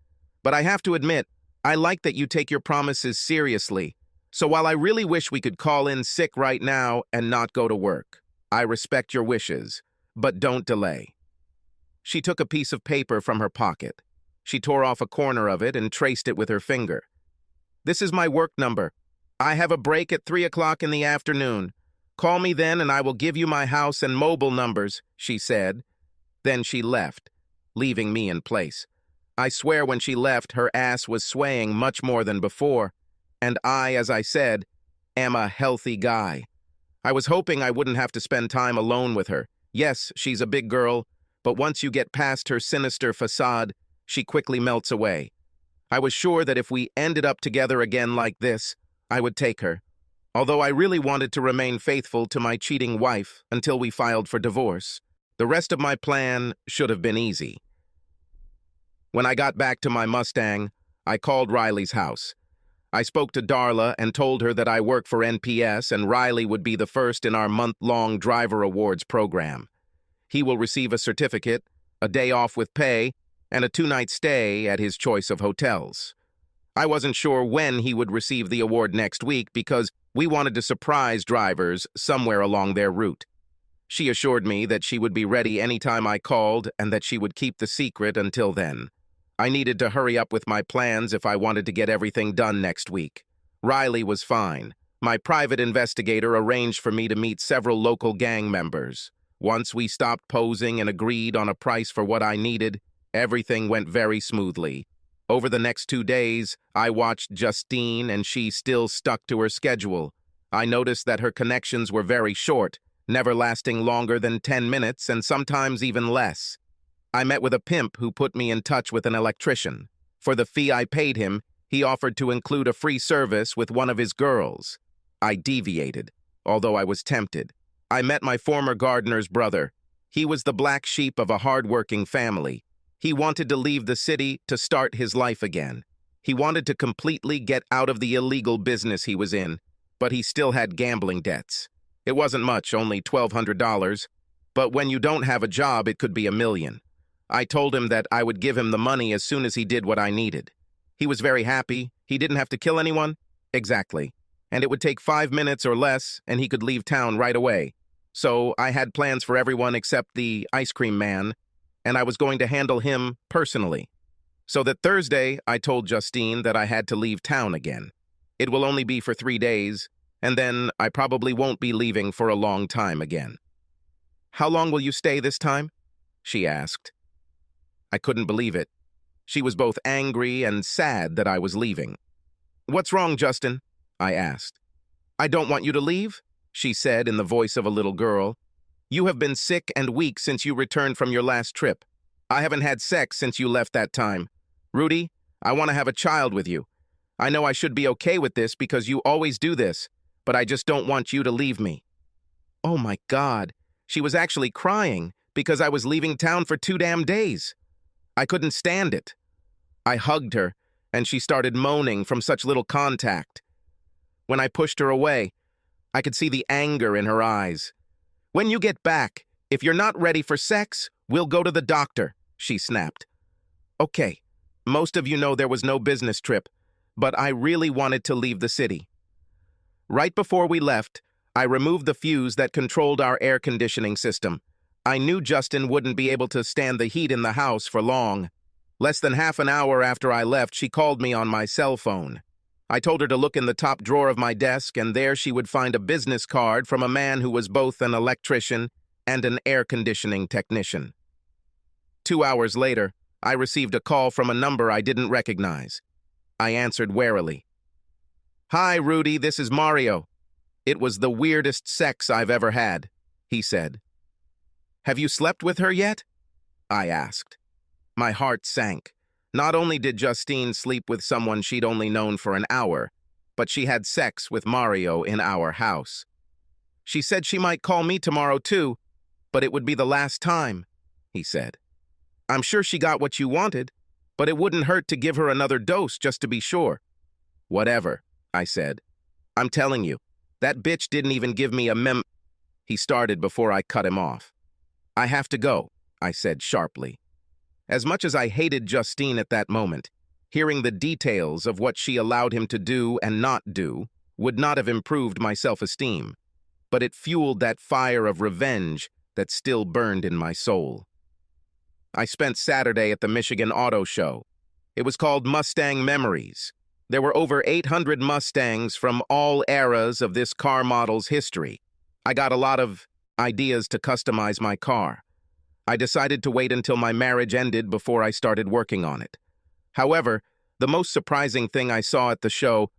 S1: But I have to admit, I like that you take your promises seriously. So while I really wish we could call in sick right now and not go to work, I respect your wishes, but don't delay. She took a piece of paper from her pocket. She tore off a corner of it and traced it with her finger. This is my work number. I have a break at 3 o'clock in the afternoon. Call me then and I will give you my house and mobile numbers, she said. Then she left, leaving me in place. I swear when she left, her ass was swaying much more than before. And I, as I said, am a healthy guy. I was hoping I wouldn't have to spend time alone with her. Yes, she's a big girl, but once you get past her sinister facade, she quickly melts away. I was sure that if we ended up together again like this, I would take her. Although I really wanted to remain faithful to my cheating wife until we filed for divorce, the rest of my plan should have been easy. When I got back to my Mustang, I called Riley's house. I spoke to Darla and told her that I work for NPS and Riley would be the first in our month-long driver awards program. He will receive a certificate, a day off with pay, and a 2-night stay at his choice of hotels. I wasn't sure when he would receive the award next week because we wanted to surprise drivers somewhere along their route. She assured me that she would be ready anytime I called and that she would keep the secret until then. I needed to hurry up with my plans if I wanted to get everything done next week. Riley was fine. My private investigator arranged for me to meet several local gang members. Once we stopped posing and agreed on a price for what I needed, everything went very smoothly. Over the next 2 days, I watched Justine and she still stuck to her schedule. I noticed that her connections were very short, never lasting longer than 10 minutes and sometimes even less. I met with a pimp who put me in touch with an electrician. For the fee I paid him, he offered to include a free service with one of his girls. I deviated, although I was tempted. I met my former gardener's brother. He was the black sheep of a hard-working family. He wanted to leave the city to start his life again. He wanted to completely get out of the illegal business he was in, but he still had gambling debts. It wasn't much, only $1,200, but when you don't have a job, it could be $1 million. I told him that I would give him the money as soon as he did what I needed. He was very happy. He didn't have to kill anyone. Exactly. And it would take 5 minutes or less, and he could leave town right away. So I had plans for everyone except the ice cream man, and I was going to handle him personally. So that Thursday, I told Justine that I had to leave town again. It will only be for 3 days, and then I probably won't be leaving for a long time again. How long will you stay this time? She asked. I couldn't believe it. She was both angry and sad that I was leaving. What's wrong, Justin? I asked. I don't want you to leave, she said in the voice of a little girl. You have been sick and weak since you returned from your last trip. I haven't had sex since you left that time. Rudy, I want to have a child with you. I know I should be okay with this because you always do this, but I just don't want you to leave me. Oh my God, she was actually crying because I was leaving town for 2 damn days. I couldn't stand it. I hugged her, and she started moaning from such little contact. When I pushed her away, I could see the anger in her eyes. "When you get back, if you're not ready for sex, we'll go to the doctor," she snapped. Okay, most of you know there was no business trip, but I really wanted to leave the city. Right before we left, I removed the fuse that controlled our air conditioning system. I knew Justin wouldn't be able to stand the heat in the house for long. Less than half an hour after I left, she called me on my cell phone. I told her to look in the top drawer of my desk, and there she would find a business card from a man who was both an electrician and an air conditioning technician. 2 hours later, I received a call from a number I didn't recognize. I answered warily. "Hi, Rudy, this is Mario. It was the weirdest sex I've ever had," he said. "Have you slept with her yet?" I asked. My heart sank. Not only did Justine sleep with someone she'd only known for an hour, but she had sex with Mario in our house. "She said she might call me tomorrow too, but it would be the last time," he said. "I'm sure she got what you wanted, but it wouldn't hurt to give her another dose just to be sure." "Whatever," I said. "I'm telling you, that bitch didn't even give me a mem—" He started before I cut him off. "I have to go," I said sharply. As much as I hated Justine at that moment, hearing the details of what she allowed him to do and not do would not have improved my self-esteem, but it fueled that fire of revenge that still burned in my soul. I spent Saturday at the Michigan Auto Show. It was called Mustang Memories. There were over 800 Mustangs from all eras of this car model's history. I got a lot of ideas to customize my car. I decided to wait until my marriage ended before I started working on it. However, the most surprising thing I saw at the show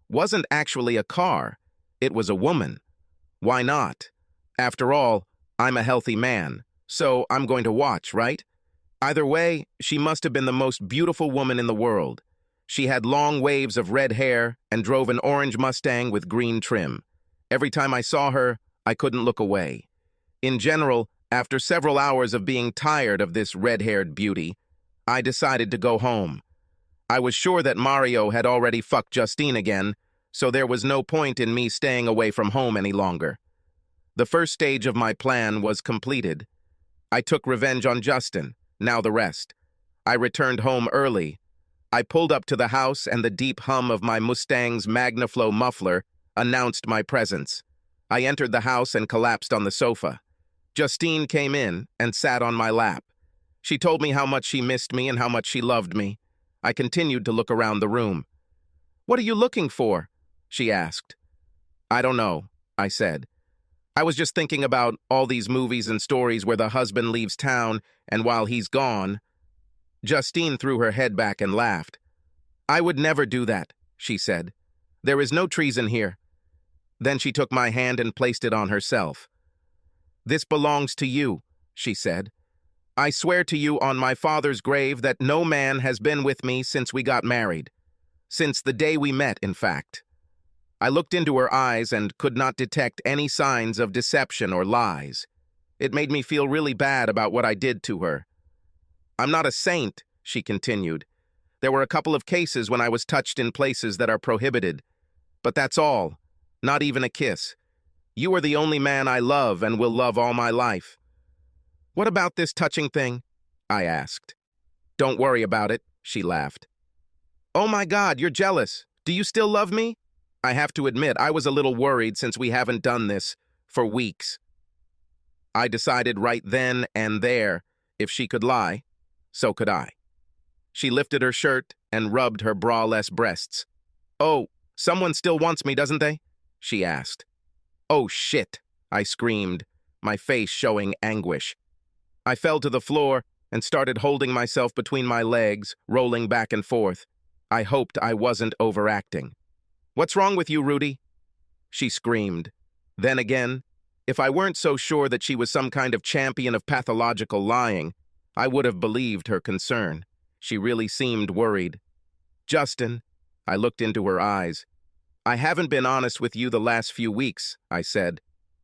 S1: wasn't actually a car. It was a woman. Why not? After all, I'm a healthy man, so I'm going to watch, right? Either way, she must have been the most beautiful woman in the world. She had long waves of red hair and drove an orange Mustang with green trim. Every time I saw her, I couldn't look away. In general, after several hours of being tired of this red-haired beauty, I decided to go home. I was sure that Mario had already fucked Justine again, so there was no point in me staying away from home any longer. The first stage of my plan was completed. I took revenge on Justin. Now the rest. I returned home early. I pulled up to the house, and the deep hum of my Mustang's MagnaFlow muffler announced my presence. I entered the house and collapsed on the sofa. Justine came in and sat on my lap. She told me how much she missed me and how much she loved me. I continued to look around the room. "What are you looking for?" she asked. "I don't know," I said. "I was just thinking about all these movies and stories where the husband leaves town, and while he's gone—" Justine threw her head back and laughed. "I would never do that," she said. "There is no treason here." Then she took my hand and placed it on herself. "This belongs to you," she said. "I swear to you on my father's grave that no man has been with me since we got married. Since the day we met, in fact." I looked into her eyes and could not detect any signs of deception or lies. It made me feel really bad about what I did to her. "I'm not a saint," she continued. "There were a couple of cases when I was touched in places that are prohibited. But that's all. Not even a kiss. You are the only man I love and will love all my life." "What about this touching thing?" I asked. "Don't worry about it," she laughed. "Oh my God, you're jealous. Do you still love me?" I have to admit, I was a little worried since we haven't done this for weeks. I decided right then and there, if she could lie, so could I. She lifted her shirt and rubbed her bra-less breasts. "Oh, someone still wants me, doesn't they?" she asked. "Oh, shit," I screamed, my face showing anguish. I fell to the floor and started holding myself between my legs, rolling back and forth. I hoped I wasn't overacting. "What's wrong with you, Rudy?" she screamed. Then again, if I weren't so sure that she was some kind of champion of pathological lying, I would have believed her concern. She really seemed worried. "Justin," I looked into her eyes. "I haven't been honest with you the last few weeks," I said.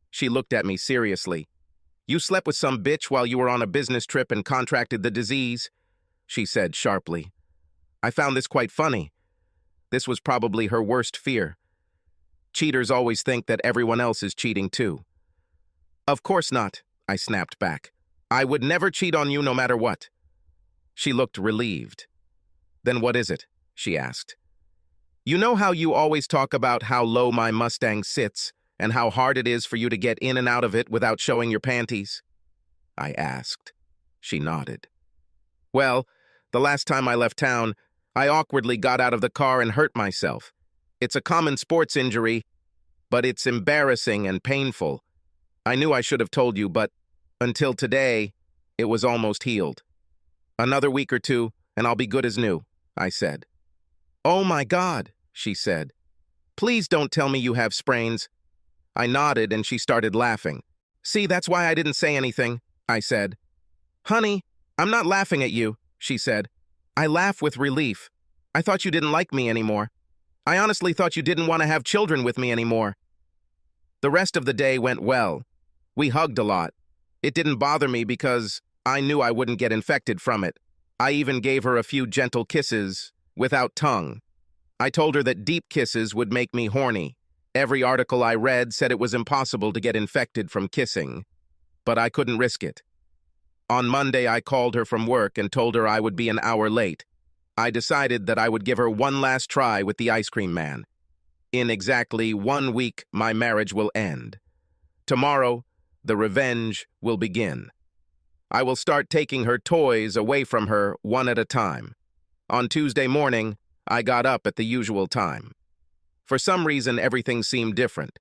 S1: She looked at me seriously. "You slept with some bitch while you were on a business trip and contracted the disease," she said sharply. I found this quite funny. This was probably her worst fear. Cheaters always think that everyone else is cheating too. Of course not, I snapped back. I would never cheat on you no matter what. She looked relieved. Then what is it? She asked. You know how you always talk about how low my Mustang sits and how hard it is for you to get in and out of it without showing your panties? I asked. She nodded. Well, the last time I left town, I awkwardly got out of the car and hurt myself. It's a common sports injury, but it's embarrassing and painful. I knew I should have told you, but until today, it was almost healed. Another week or two, and I'll be good as new, I said. Oh my God, she said. Please don't tell me you have sprains. I nodded and she started laughing. See, that's why I didn't say anything, I said. Honey, I'm not laughing at you, she said. I laugh with relief. I thought you didn't like me anymore. I honestly thought you didn't want to have children with me anymore. The rest of the day went well. We hugged a lot. It didn't bother me because I knew I wouldn't get infected from it. I even gave her a few gentle kisses, without tongue. I told her that deep kisses would make me horny. Every article I read said it was impossible to get infected from kissing, but I couldn't risk it. On Monday, I called her from work and told her I would be an hour late. I decided that I would give her one last try with the ice cream man. In exactly 1 week, my marriage will end. Tomorrow, the revenge will begin. I will start taking her toys away from her one at a time. On Tuesday morning, I got up at the usual time. For some reason, everything seemed different.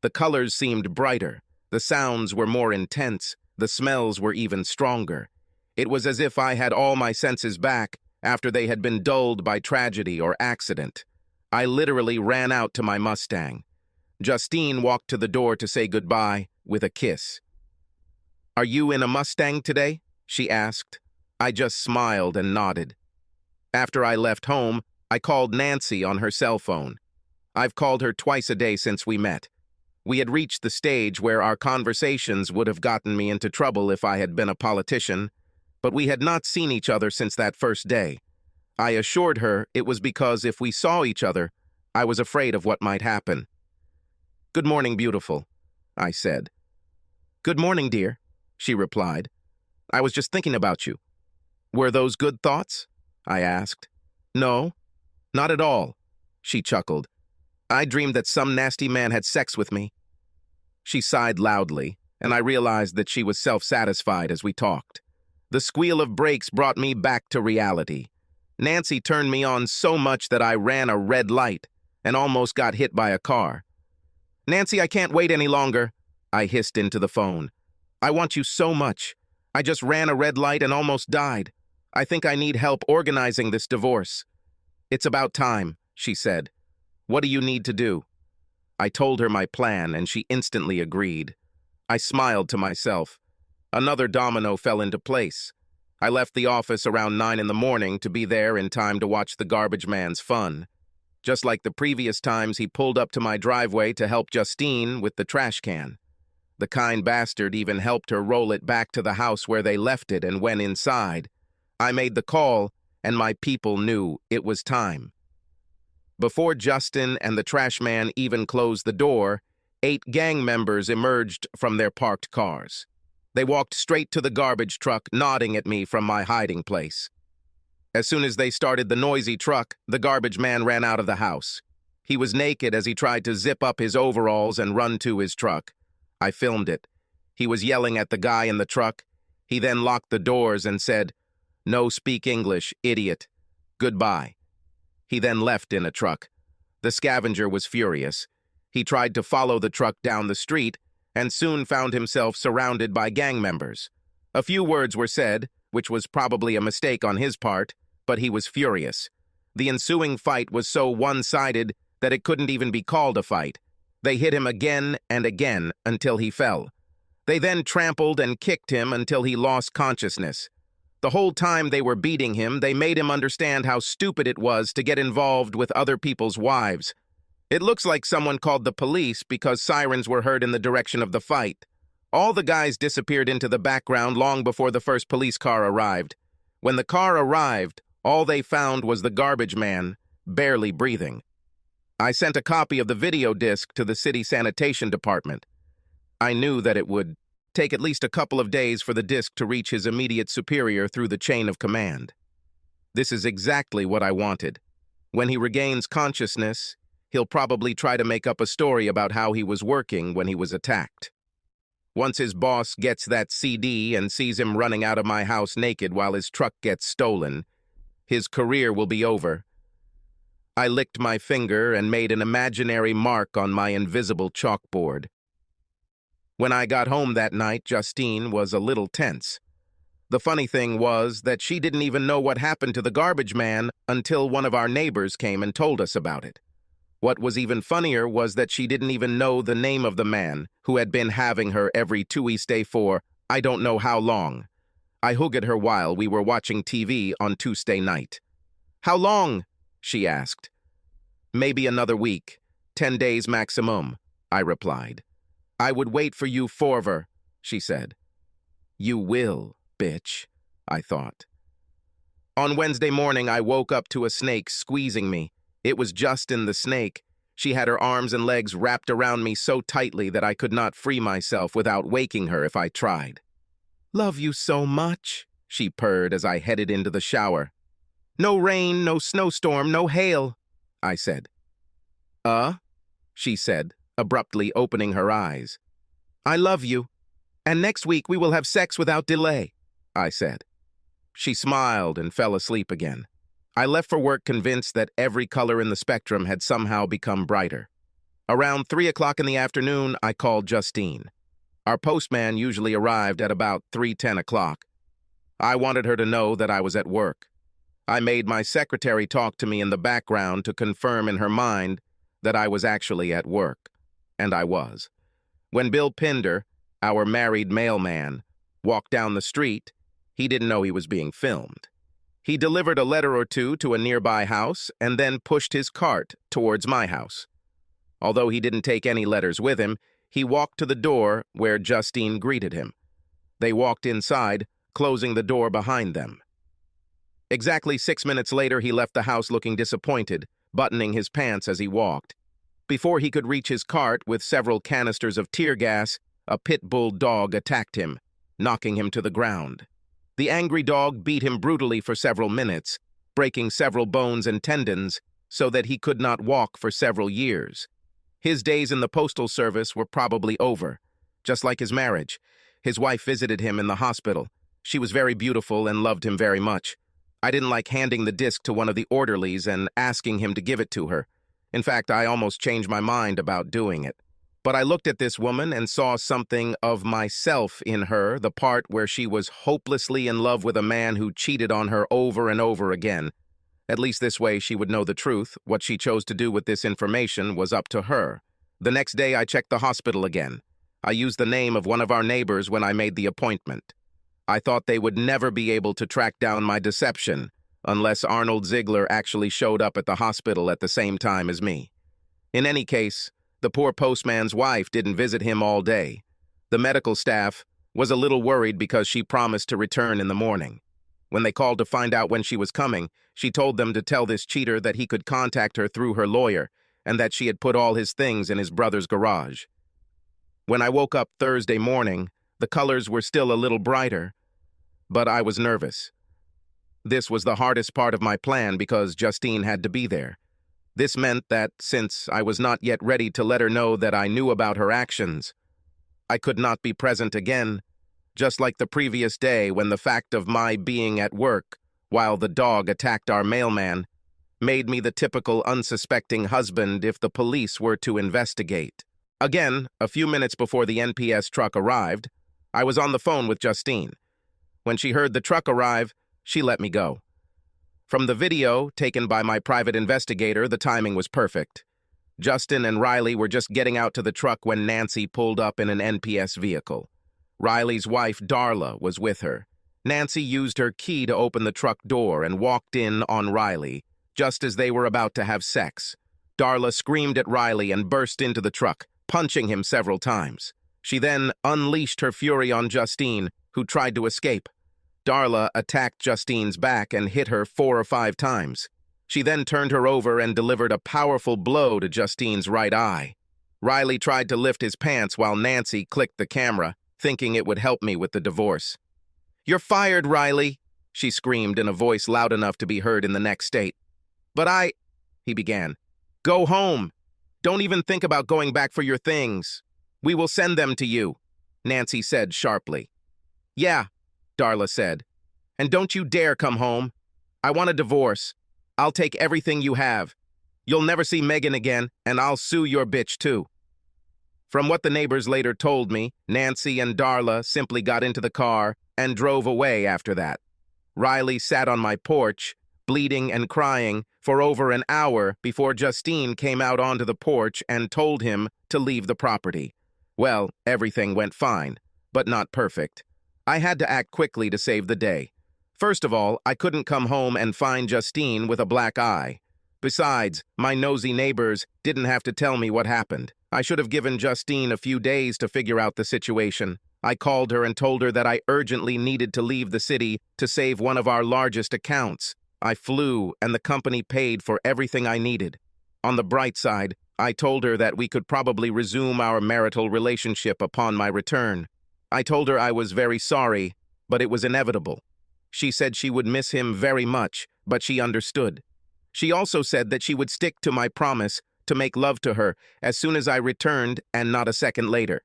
S1: The colors seemed brighter, the sounds were more intense, the smells were even stronger. It was as if I had all my senses back after they had been dulled by tragedy or accident. I literally ran out to my Mustang. Justine walked to the door to say goodbye with a kiss. Are you in a Mustang today? She asked. I just smiled and nodded. After I left home, I called Nancy on her cell phone. I've called her twice a day since we met. We had reached the stage where our conversations would have gotten me into trouble if I had been a politician, but we had not seen each other since that first day. I assured her it was because if we saw each other, I was afraid of what might happen. Good morning, beautiful, I said. Good morning, dear, she replied. I was just thinking about you. Were those good thoughts? I asked. No, not at all, she chuckled. I dreamed that some nasty man had sex with me. She sighed loudly, and I realized that she was self-satisfied as we talked. The squeal of brakes brought me back to reality. Nancy turned me on so much that I ran a red light and almost got hit by a car. Nancy, I can't wait any longer, I hissed into the phone. I want you so much. I just ran a red light and almost died. I think I need help organizing this divorce. It's about time, she said. What do you need to do? I told her my plan, and she instantly agreed. I smiled to myself. Another domino fell into place. I left the office around 9 in the morning to be there in time to watch the garbage man's fun. Just like the previous times, he pulled up to my driveway to help Justine with the trash can. The kind bastard even helped her roll it back to the house where they left it and went inside. I made the call, and my people knew it was time. Before Justin and the trash man even closed the door, 8 gang members emerged from their parked cars. They walked straight to the garbage truck, nodding at me from my hiding place. As soon as they started the noisy truck, the garbage man ran out of the house. He was naked as he tried to zip up his overalls and run to his truck. I filmed it. He was yelling at the guy in the truck. He then locked the doors and said, "No speak English, idiot. Goodbye." He then left in a truck. The scavenger was furious. He tried to follow the truck down the street and soon found himself surrounded by gang members. A few words were said, which was probably a mistake on his part, but he was furious. The ensuing fight was so one-sided that it couldn't even be called a fight. They hit him again and again until he fell. They then trampled and kicked him until he lost consciousness. The whole time they were beating him, they made him understand how stupid it was to get involved with other people's wives. It looks like someone called the police because sirens were heard in the direction of the fight. All the guys disappeared into the background long before the first police car arrived. When the car arrived, All they found was the garbage man, barely breathing. I sent a copy of the video disc to the city sanitation department. I knew that it would take at least a couple of days for the disc to reach his immediate superior through the chain of command. This is exactly what I wanted. When he regains consciousness, he'll probably try to make up a story about how he was working when he was attacked. Once his boss gets that CD and sees him running out of my house naked while his truck gets stolen, his career will be over. I licked my finger and made an imaginary mark on my invisible chalkboard. When I got home that night, Justine was a little tense. The funny thing was that she didn't even know what happened to the garbage man until one of our neighbors came and told us about it. What was even funnier was that she didn't even know the name of the man who had been having her every Tuesday for I don't know how long. I hugged her while we were watching TV on Tuesday night. "How long?" she asked. "Maybe another week, 10 days maximum," I replied. "I would wait for you forever," she said. "You will, bitch," I thought. On Wednesday morning, I woke up to a snake squeezing me. It was Justin the snake. She had her arms and legs wrapped around me so tightly that I could not free myself without waking her if I tried. "Love you so much," she purred as I headed into the shower. "No rain, no snowstorm, no hail," I said. She said, abruptly opening her eyes. "I love you, and next week we will have sex without delay," I said. She smiled and fell asleep again. I left for work convinced that every color in the spectrum had somehow become brighter. Around 3 o'clock in the afternoon, I called Justine. Our postman usually arrived at about 3:10 o'clock. I wanted her to know that I was at work. I made my secretary talk to me in the background to confirm in her mind that I was actually at work. And I was. When Bill Pinder, our married mailman, walked down the street, he didn't know he was being filmed. He delivered a letter or two to a nearby house and then pushed his cart towards my house. Although he didn't take any letters with him, he walked to the door where Justine greeted him. They walked inside, closing the door behind them. Exactly 6 minutes later, he left the house looking disappointed, buttoning his pants as he walked. Before he could reach his cart with several canisters of tear gas, a pit bull dog attacked him, knocking him to the ground. The angry dog beat him brutally for several minutes, breaking several bones and tendons so that he could not walk for several years. His days in the postal service were probably over. Just like his marriage, his wife visited him in the hospital. She was very beautiful and loved him very much. I didn't like handing the disc to one of the orderlies and asking him to give it to her. In fact, I almost changed my mind about doing it. But I looked at this woman and saw something of myself in her, the part where she was hopelessly in love with a man who cheated on her over and over again. At least this way she would know the truth. What she chose to do with this information was up to her. The next day I checked the hospital again. I used the name of one of our neighbors when I made the appointment. I thought they would never be able to track down my deception unless Arnold Ziegler actually showed up at the hospital at the same time as me. In any case, the poor postman's wife didn't visit him all day. The medical staff was a little worried because she promised to return in the morning. When they called to find out when she was coming, she told them to tell this cheater that he could contact her through her lawyer and that she had put all his things in his brother's garage. When I woke up Thursday morning, the colors were still a little brighter, but I was nervous. This was the hardest part of my plan because Justine had to be there. This meant that, since I was not yet ready to let her know that I knew about her actions, I could not be present again, just like the previous day when the fact of my being at work while the dog attacked our mailman made me the typical unsuspecting husband if the police were to investigate. Again, a few minutes before the NPS truck arrived, I was on the phone with Justine. When she heard the truck arrive, she let me go. From the video taken by my private investigator, the timing was perfect. Justin and Riley were just getting out to the truck when Nancy pulled up in an NPS vehicle. Riley's wife, Darla, was with her. Nancy used her key to open the truck door and walked in on Riley, just as they were about to have sex. Darla screamed at Riley and burst into the truck, punching him several times. She then unleashed her fury on Justine, who tried to escape. Darla attacked Justine's back and hit her 4 or 5 times. She then turned her over and delivered a powerful blow to Justine's right eye. Riley tried to lift his pants while Nancy clicked the camera, thinking it would help me with the divorce. "You're fired, Riley," she screamed in a voice loud enough to be heard in the next state. "But he began. "Go home. Don't even think about going back for your things. We will send them to you," Nancy said sharply. "Yeah," Darla said. "And don't you dare come home. I want a divorce. I'll take everything you have. You'll never see Megan again, and I'll sue your bitch too." From what the neighbors later told me, Nancy and Darla simply got into the car and drove away after that. Riley sat on my porch, bleeding and crying, for over an hour before Justine came out onto the porch and told him to leave the property. Well, everything went fine, but not perfect. I had to act quickly to save the day. First of all, I couldn't come home and find Justine with a black eye. Besides, my nosy neighbors didn't have to tell me what happened. I should have given Justine a few days to figure out the situation. I called her and told her that I urgently needed to leave the city to save one of our largest accounts. I flew, and the company paid for everything I needed. On the bright side, I told her that we could probably resume our marital relationship upon my return. I told her I was very sorry, but it was inevitable. She said she would miss him very much, but she understood. She also said that she would stick to my promise to make love to her as soon as I returned and not a second later.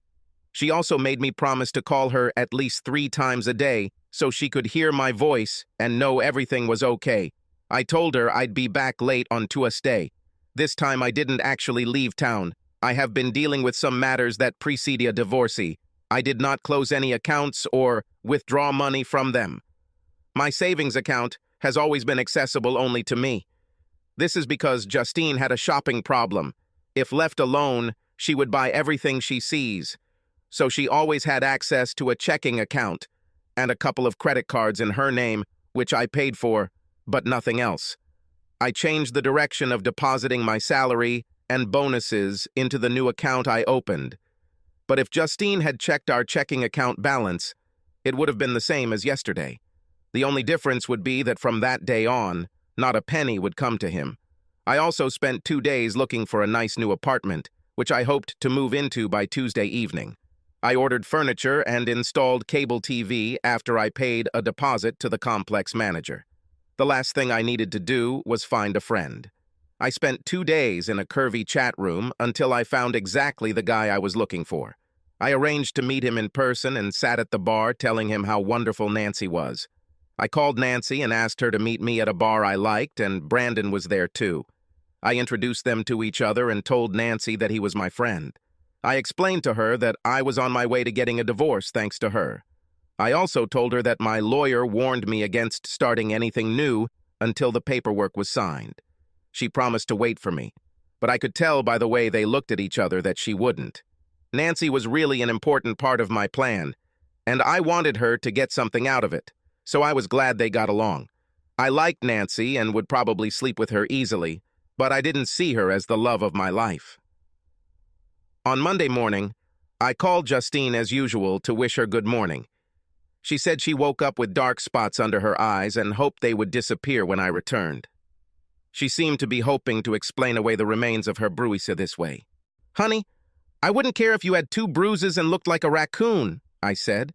S1: She also made me promise to call her at least 3 times a day so she could hear my voice and know everything was okay. I told her I'd be back late on Tuesday. This time I didn't actually leave town. I have been dealing with some matters that precede a divorcee. I did not close any accounts or withdraw money from them. My savings account has always been accessible only to me. This is because Justine had a shopping problem. If left alone, she would buy everything she sees. So she always had access to a checking account and a couple of credit cards in her name, which I paid for, but nothing else. I changed the direction of depositing my salary and bonuses into the new account I opened. But if Justine had checked our checking account balance, it would have been the same as yesterday. The only difference would be that from that day on, not a penny would come to him. I also spent 2 days looking for a nice new apartment, which I hoped to move into by Tuesday evening. I ordered furniture and installed cable TV after I paid a deposit to the complex manager. The last thing I needed to do was find a friend. I spent 2 days in a curvy chat room until I found exactly the guy I was looking for. I arranged to meet him in person and sat at the bar telling him how wonderful Nancy was. I called Nancy and asked her to meet me at a bar I liked, and Brandon was there too. I introduced them to each other and told Nancy that he was my friend. I explained to her that I was on my way to getting a divorce thanks to her. I also told her that my lawyer warned me against starting anything new until the paperwork was signed. She promised to wait for me, but I could tell by the way they looked at each other that she wouldn't. Nancy was really an important part of my plan, and I wanted her to get something out of it, so I was glad they got along. I liked Nancy and would probably sleep with her easily, but I didn't see her as the love of my life. On Monday morning, I called Justine as usual to wish her good morning. She said she woke up with dark spots under her eyes and hoped they would disappear when I returned. She seemed to be hoping to explain away the remains of her bruisa this way. "Honey, I wouldn't care if you had 2 bruises and looked like a raccoon," I said.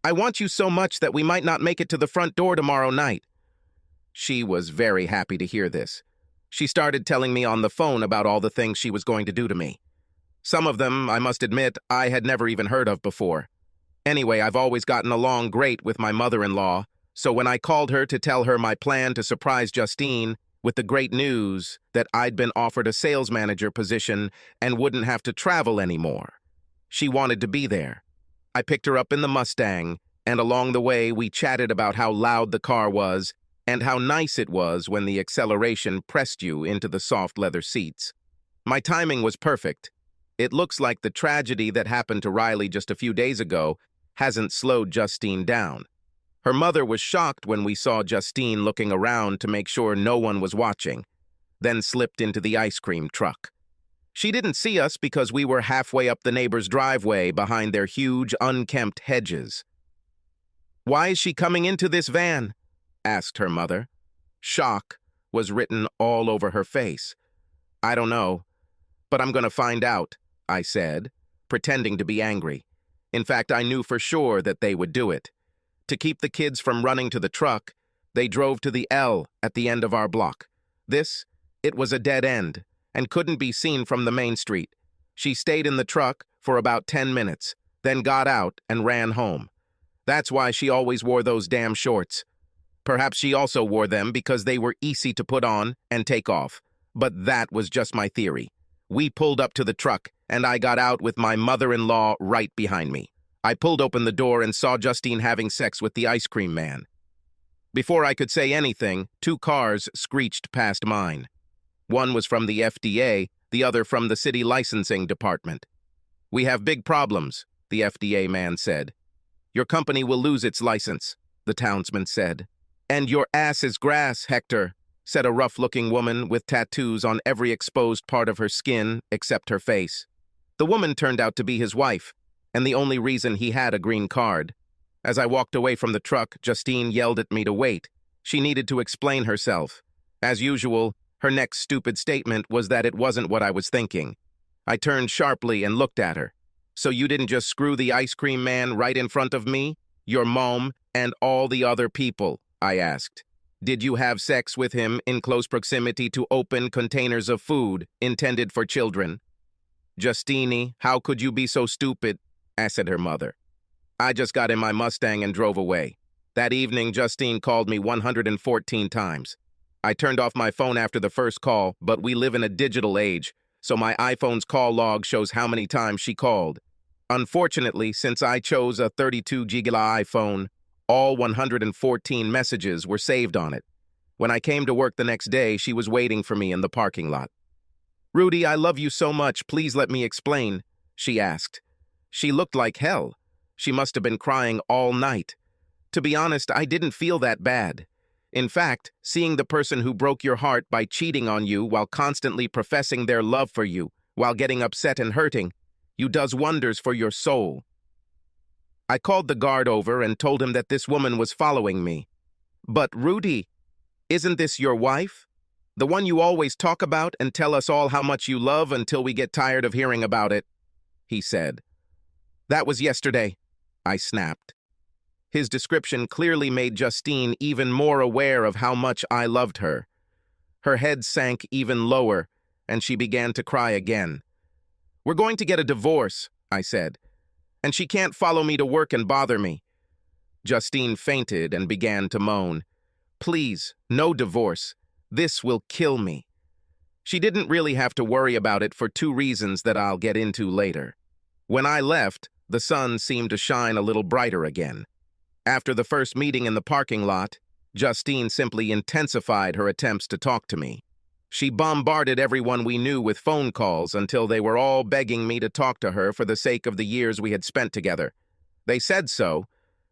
S1: "I want you so much that we might not make it to the front door tomorrow night." She was very happy to hear this. She started telling me on the phone about all the things she was going to do to me. Some of them, I must admit, I had never even heard of before. Anyway, I've always gotten along great with my mother-in-law, so when I called her to tell her my plan to surprise Justine with the great news that I'd been offered a sales manager position and wouldn't have to travel anymore, she wanted to be there. I picked her up in the Mustang, and along the way we chatted about how loud the car was and how nice it was when the acceleration pressed you into the soft leather seats. My timing was perfect. It looks like the tragedy that happened to Riley just a few days ago hasn't slowed Justine down. Her mother was shocked when we saw Justine looking around to make sure no one was watching, then slipped into the ice cream truck. She didn't see us because we were halfway up the neighbor's driveway behind their huge, unkempt hedges. "Why is she coming into this van?" asked her mother. Shock was written all over her face. "I don't know, but I'm going to find out," I said, pretending to be angry. In fact, I knew for sure that they would do it. To keep the kids from running to the truck, they drove to the L at the end of our block. It was a dead end, and couldn't be seen from the main street. She stayed in the truck for about 10 minutes, then got out and ran home. That's why she always wore those damn shorts. Perhaps she also wore them because they were easy to put on and take off. But that was just my theory. We pulled up to the truck, and I got out with my mother-in-law right behind me. I pulled open the door and saw Justine having sex with the ice cream man. Before I could say anything, 2 cars screeched past mine. One was from the FDA, the other from the city licensing department. "We have big problems," the FDA man said. "Your company will lose its license," the townsman said. "And your ass is grass, Hector," said a rough-looking woman with tattoos on every exposed part of her skin except her face. The woman turned out to be his wife, and the only reason he had a green card. As I walked away from the truck, Justine yelled at me to wait. She needed to explain herself. As usual, her next stupid statement was that it wasn't what I was thinking. I turned sharply and looked at her. "So you didn't just screw the ice cream man right in front of me, your mom, and all the other people?" I asked. "Did you have sex with him in close proximity to open containers of food intended for children?" "Justine, how could you be so stupid?" asked her mother. "I just got in my Mustang and drove away. That evening, Justine called me 114 times. I turned off my phone after the first call, but we live in a digital age, so my iPhone's call log shows how many times she called. Unfortunately, since I chose a 32GB iPhone, all 114 messages were saved on it. When I came to work the next day, she was waiting for me in the parking lot. "Rudy, I love you so much. Please let me explain," she asked. She looked like hell. She must have been crying all night. To be honest, I didn't feel that bad. In fact, seeing the person who broke your heart by cheating on you while constantly professing their love for you, while getting upset and hurting, you does wonders for your soul. I called the guard over and told him that this woman was following me. "But Rudy, isn't this your wife? The one you always talk about and tell us all how much you love until we get tired of hearing about it," he said. "That was yesterday," I snapped. His description clearly made Justine even more aware of how much I loved her. Her head sank even lower, and she began to cry again. "We're going to get a divorce," I said, "and she can't follow me to work and bother me." Justine fainted and began to moan. "Please, no divorce. This will kill me." She didn't really have to worry about it for 2 reasons that I'll get into later. When I left, the sun seemed to shine a little brighter again. After the first meeting in the parking lot, Justine simply intensified her attempts to talk to me. She bombarded everyone we knew with phone calls until they were all begging me to talk to her for the sake of the years we had spent together. They said so,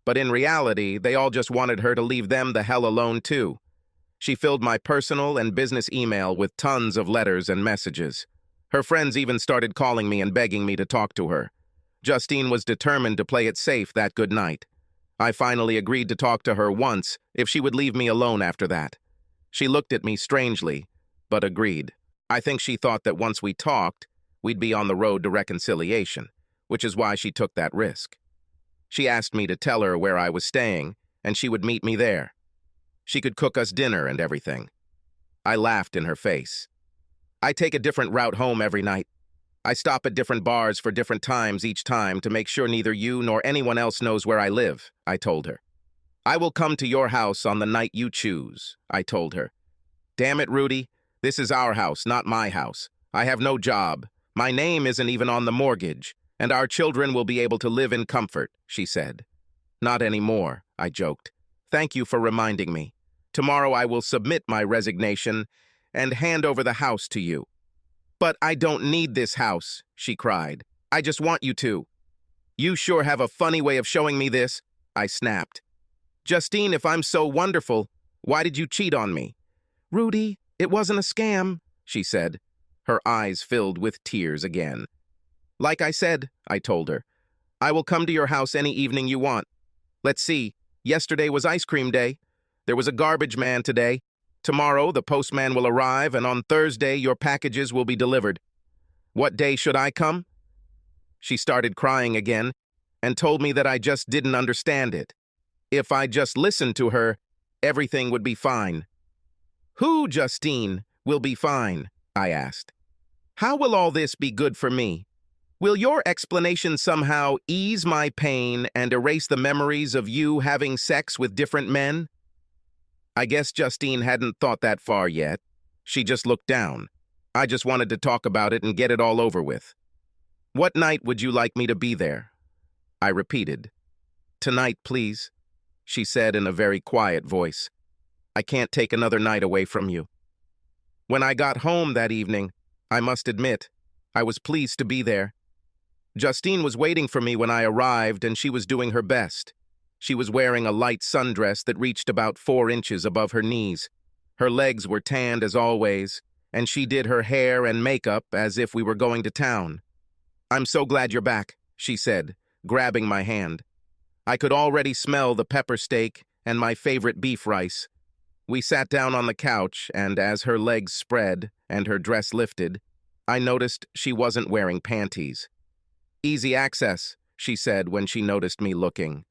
S1: but in reality, they all just wanted her to leave them the hell alone too. She filled my personal and business email with tons of letters and messages. Her friends even started calling me and begging me to talk to her. Justine was determined to play it safe that good night. I finally agreed to talk to her once if she would leave me alone after that. She looked at me strangely, but agreed. I think she thought that once we talked, we'd be on the road to reconciliation, which is why she took that risk. She asked me to tell her where I was staying, and she would meet me there. She could cook us dinner and everything. I laughed in her face. "I take a different route home every night. I stop at different bars for different times each time to make sure neither you nor anyone else knows where I live," I told her. "I will come to your house on the night you choose," I told her. "Damn it, Rudy. This is our house, not my house. I have no job. My name isn't even on the mortgage, and our children will be able to live in comfort," she said. "Not anymore," I joked. "Thank you for reminding me. Tomorrow I will submit my resignation and hand over the house to you." "But I don't need this house," she cried. "I just want you to." "You sure have a funny way of showing me this," I snapped. "Justine, if I'm so wonderful, why did you cheat on me?" "Rudy, it wasn't a scam," she said. Her eyes filled with tears again. "Like I said," I told her, "I will come to your house any evening you want. Let's see, Yesterday was ice cream day. There was a garbage man today. Tomorrow, the postman will arrive, and on Thursday, your packages will be delivered. What day should I come? She started crying again and told me that I just didn't understand it. If I just listened to her, everything would be fine. Who, Justine, will be fine? I asked. How will all this be good for me? Will your explanation somehow ease my pain and erase the memories of you having sex with different men? I guess Justine hadn't thought that far yet. She just looked down. I just wanted to talk about it and get it all over with. What night would you like me to be there? I repeated. Tonight, please, she said in a very quiet voice. I can't take another night away from you. When I got home that evening, I must admit, I was pleased to be there. Justine was waiting for me when I arrived, and she was doing her best. She was wearing a light sundress that reached about 4 inches above her knees. Her legs were tanned as always, and she did her hair and makeup as if we were going to town. I'm so glad you're back, she said, grabbing my hand. I could already smell the pepper steak and my favorite beef rice. We sat down on the couch, and as her legs spread and her dress lifted, I noticed she wasn't wearing panties. Easy access, she said when she noticed me looking.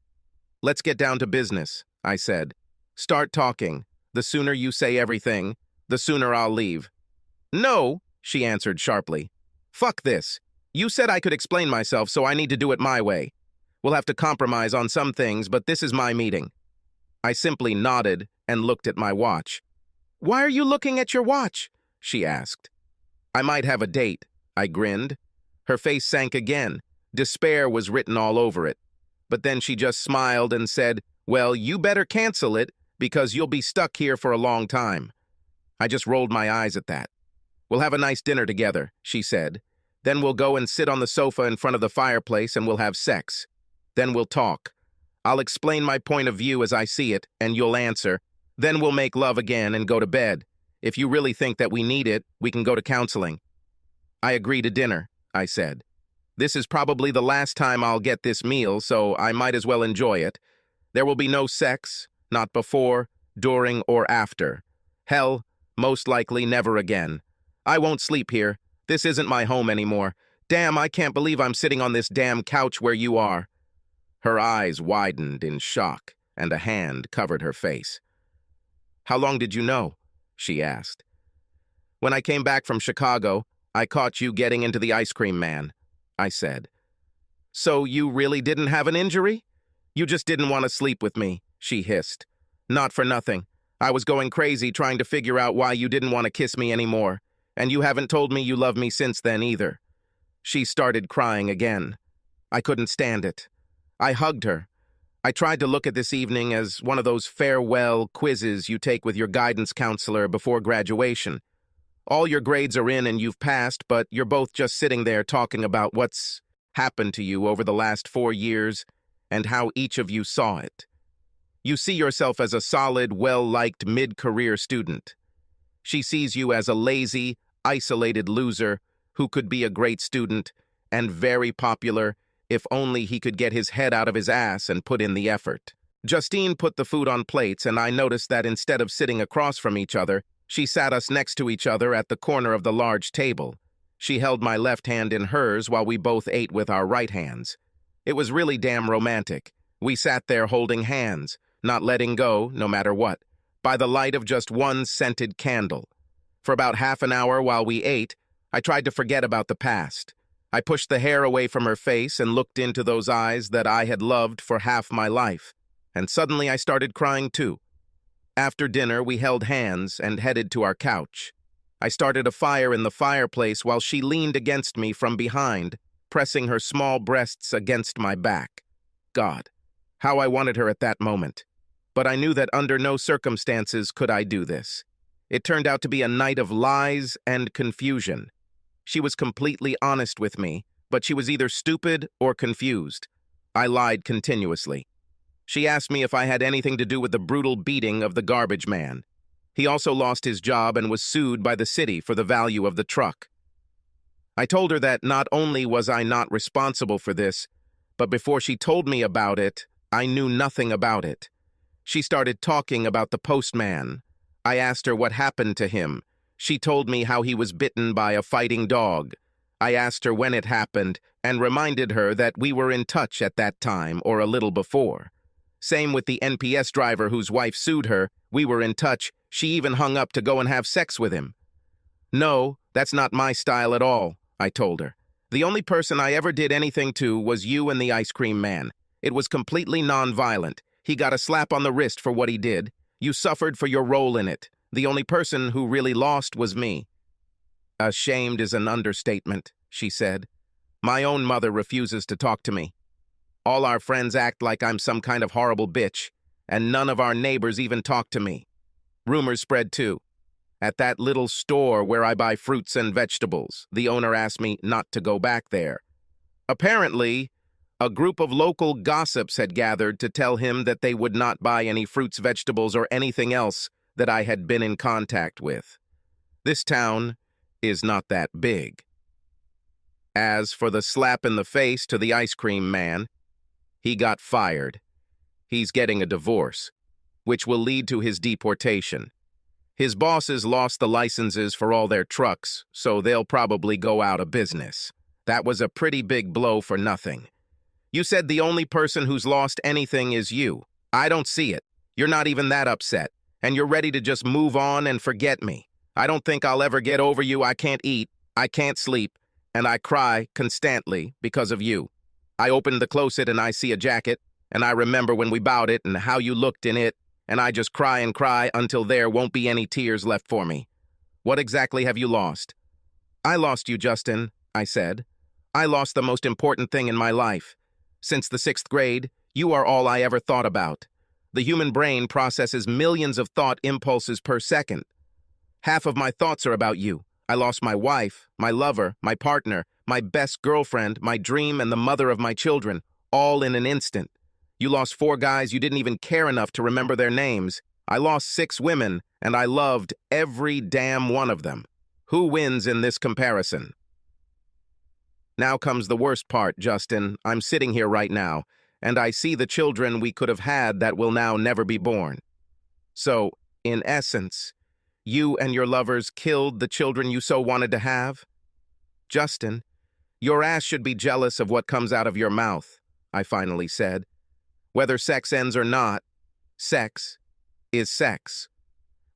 S1: Let's get down to business, I said. Start talking. The sooner you say everything, the sooner I'll leave. No, she answered sharply. Fuck this. You said I could explain myself, so I need to do it my way. We'll have to compromise on some things, but this is my meeting. I simply nodded and looked at my watch. Why are you looking at your watch? She asked. I might have a date, I grinned. Her face sank again. Despair was written all over it. But then she just smiled and said, well, you better cancel it because you'll be stuck here for a long time. I just rolled my eyes at that. We'll have a nice dinner together, she said. Then we'll go and sit on the sofa in front of the fireplace and we'll have sex. Then we'll talk. I'll explain my point of view as I see it, and you'll answer. Then we'll make love again and go to bed. If you really think that we need it, we can go to counseling. I agree to dinner, I said. This is probably the last time I'll get this meal, so I might as well enjoy it. There will be no sex, not before, during, or after. Hell, most likely never again. I won't sleep here. This isn't my home anymore. Damn, I can't believe I'm sitting on this damn couch where you are. Her eyes widened in shock, and a hand covered her face. How long did you know? She asked. When I came back from Chicago, I caught you getting into the ice cream man, I said. So you really didn't have an injury? You just didn't want to sleep with me, she hissed. Not for nothing. I was going crazy trying to figure out why you didn't want to kiss me anymore, and you haven't told me you love me since then either. She started crying again. I couldn't stand it. I hugged her. I tried to look at this evening as one of those farewell quizzes you take with your guidance counselor before graduation. All your grades are in and you've passed, but you're both just sitting there talking about what's happened to you over the last 4 years and how each of you saw it. You see yourself as a solid, well-liked mid-career student. She sees you as a lazy, isolated loser who could be a great student and very popular if only he could get his head out of his ass and put in the effort. Justine put the food on plates, and I noticed that instead of sitting across from each other, she sat us next to each other at the corner of the large table. She held my left hand in hers while we both ate with our right hands. It was really damn romantic. We sat there holding hands, not letting go, no matter what, by the light of just one scented candle. For about half an hour while we ate, I tried to forget about the past. I pushed the hair away from her face and looked into those eyes that I had loved for half my life, and suddenly I started crying too. After dinner, we held hands and headed to our couch. I started a fire in the fireplace while she leaned against me from behind, pressing her small breasts against my back. God, how I wanted her at that moment. But I knew that under no circumstances could I do this. It turned out to be a night of lies and confusion. She was completely honest with me, but she was either stupid or confused. I lied continuously. She asked me if I had anything to do with the brutal beating of the garbage man. He also lost his job and was sued by the city for the value of the truck. I told her that not only was I not responsible for this, but before she told me about it, I knew nothing about it. She started talking about the postman. I asked her what happened to him. She told me how he was bitten by a fighting dog. I asked her when it happened and reminded her that we were in touch at that time or a little before. Same with the NPS driver whose wife sued her. We were in touch. She even hung up to go and have sex with him. No, that's not my style at all, I told her. The only person I ever did anything to was you and the ice cream man. It was completely non-violent. He got a slap on the wrist for what he did. You suffered for your role in it. The only person who really lost was me. Ashamed is an understatement, she said. My own mother refuses to talk to me. All our friends act like I'm some kind of horrible bitch, and none of our neighbors even talk to me. Rumors spread too. At that little store where I buy fruits and vegetables, the owner asked me not to go back there. Apparently, a group of local gossips had gathered to tell him that they would not buy any fruits, vegetables, or anything else that I had been in contact with. This town is not that big. As for the slap in the face to the ice cream man, he got fired. He's getting a divorce, which will lead to his deportation. His bosses lost the licenses for all their trucks, so they'll probably go out of business. That was a pretty big blow for nothing. You said the only person who's lost anything is you. I don't see it. You're not even that upset, and you're ready to just move on and forget me. I don't think I'll ever get over you. I can't eat, I can't sleep, and I cry constantly because of you. I open the closet and I see a jacket, and I remember when we bought it and how you looked in it, and I just cry and cry until there won't be any tears left for me. What exactly have you lost? I lost you, Justin, I said. I lost the most important thing in my life. Since the 6th grade, you are all I ever thought about. The human brain processes millions of thought impulses per second. Half of my thoughts are about you. I lost my wife, my lover, my partner, my best girlfriend, my dream, and the mother of my children, all in an instant. You lost 4 guys you didn't even care enough to remember their names. I lost 6 women, and I loved every damn one of them. Who wins in this comparison? Now comes the worst part, Justin. I'm sitting here right now, and I see the children we could have had that will now never be born. So, in essence, you and your lovers killed the children you so wanted to have? Justin, your ass should be jealous of what comes out of your mouth, I finally said. Whether sex ends or not, sex is sex.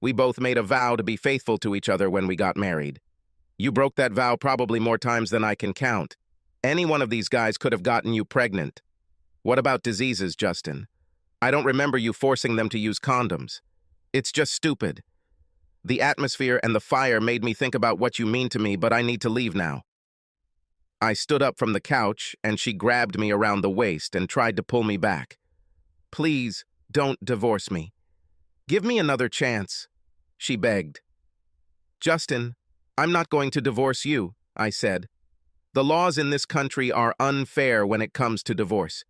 S1: We both made a vow to be faithful to each other when we got married. You broke that vow probably more times than I can count. Any one of these guys could have gotten you pregnant. What about diseases, Justin? I don't remember you forcing them to use condoms. It's just stupid. The atmosphere and the fire made me think about what you mean to me, but I need to leave now. I stood up from the couch, and she grabbed me around the waist and tried to pull me back. Please, don't divorce me. Give me another chance, she begged. Justin, I'm not going to divorce you, I said. The laws in this country are unfair when it comes to divorce.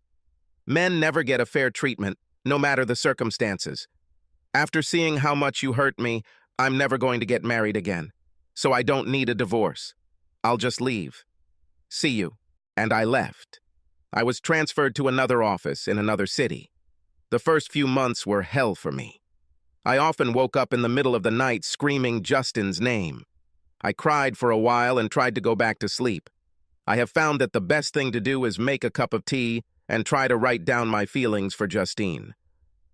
S1: Men never get a fair treatment, no matter the circumstances. After seeing how much you hurt me, I'm never going to get married again. So I don't need a divorce. I'll just leave. See you. And I left. I was transferred to another office in another city. The first few months were hell for me. I often woke up in the middle of the night screaming Justin's name. I cried for a while and tried to go back to sleep. I have found that the best thing to do is make a cup of tea and try to write down my feelings for Justine.